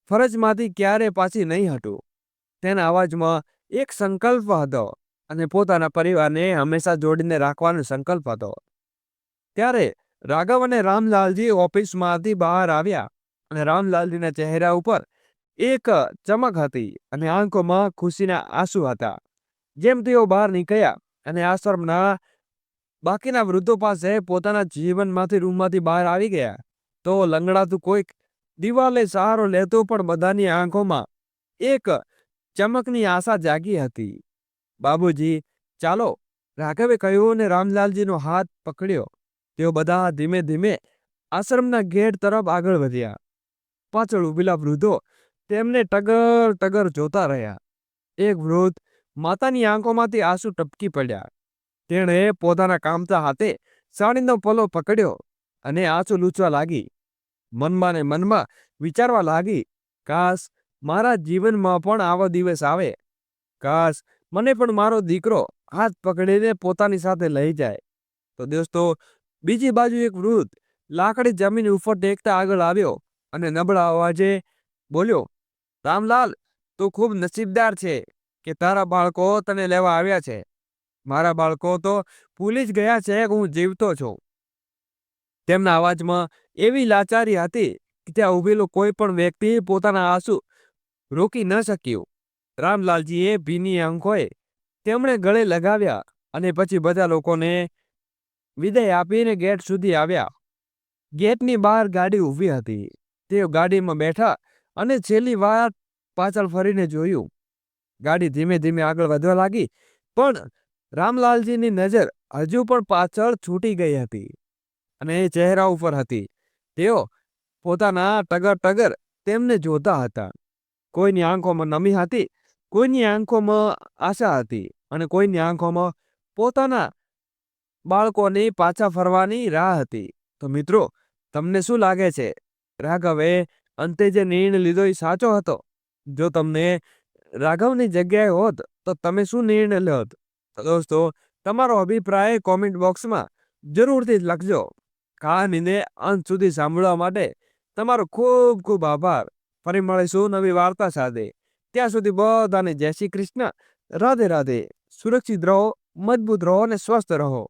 ફરજમાંથી ક્યારે પાછી નહીં હટું. તેના અવાજમાં એક સંકલ્પ હતો. અને પોતાના પરિવારને હંમેશા જોડીને રાખવાનો સંકલ્પ હતો. ત્યારે રાઘવ અને રામલાલજી ઓફિસમાંથી બહાર આવ્યા અને રામલાલજીના ચહેરા ઉપર એક ચમક હતી અને આંખોમાં ખુશીના આંસુ હતા. જેમ તેઓ બહાર નીકળ્યા અને આશ્રમના બાકીના વૃદ્ધો પાસે પોતાના જીવનમાંથી રૂમમાંથી બહાર આવી ગયા, તો લંગડાતું કોઈક દિવાલે સહારો લેતો પણ બધાની આંખોમાં એક ચમકની આશા જાગી હતી. બાબુજી, ચાલો, રાઘવે કહ્યું અને રામલાલજીનો હાથ પકડ્યો. તેઓ બધા ધીમે ધીમે આશ્રમના ગેટ તરફ આગળ વધ્યા. પાછળ ઉભેલા વૃદ્ધો તેમને ટગર ટગર જોતા રહ્યા. એક વૃદ્ધ માતાની આંખોમાંથી આંસુ ટપકી પડ્યા. તેણે પોતાના કામતા હાથે સાડીનો પલ્લો પકડ્યો અને આંસુ લૂછવા લાગી. મનમાં ને મનમાં વિચારવા લાગી, કાશ મારા જીવનમાં પણ આવો દિવસ આવે. કાશ મને પણ મારો દીકરો હાથ પકડીને પોતાની સાથે લઈ જાય. તો દોસ્તો, બીજી બાજુ એક વૃદ્ધ લાકડી જમીન ઉપર ટેકતા આગળ આવ્યો અને નબળા અવાજે બોલ્યો, રામલાલ, તું ખૂબ નસીબદાર છે કે તારા બાળકો તને લેવા આવ્યા છે. મારા બાળકો તો ભૂલી જ ગયા છે કે હું જીવતો છું. તેમના અવાજમાં એવી લાચારી હતી કે ત્યાં ઉભેલો કોઈ પણ વ્યક્તિ પોતાના આંસુ રોકી ન શક્યું. રામલાલજીએ ભીની આંખોએ તેમણે ગળે લગાવ્યા અને પછી બધા લોકોને વિદાય આપીને ગેટ સુધી આવ્યા. ગેટની બહાર ગાડી ઊભી હતી. તેઓ ગાડીમાં બેઠા અને છેલ્લી વાર પાછળ ફરીને જોયું. ગાડી ધીમે ધીમે આગળ વધવા લાગી, પણ રામલાલજીની નજર હજુ પણ પાછળ છૂટી ગઈ હતી અને એ ચહેરા ઉપર હતી. તેઓ પોતાના ટગર ટગર તેમને જોતા હતા. કોઈની આંખોમાં નમી હતી, કોઈની આંખોમાં આશા હતી અને કોઈની આંખોમાં પોતાના બાળકોની પાછા ફરવાની રાહ હતી. તો મિત્રો, તમને શું લાગે છે, રાઘવે અંતે જે નિર્ણય લીધો એ સાચો હતો? જો તમને રાઘવની જગ્યાએ હોત તો તમે શું નિર્ણય લેત? તો દોસ્તો, તમારો અભિપ્રાય કોમેન્ટ બોક્સમાં જરૂરથી લખજો. કહાનીને અંત સુધી સાંભળવા માટે તમારો ખૂબ ખૂબ આભાર. ફરી મળીશું નવી વાર્તા સાથે. ત્યાં સુધી બધાને જય શ્રી કૃષ્ણ. રાધે રાધે. સુરક્ષિત રહો, મજબૂત રહો અને સ્વસ્થ રહો.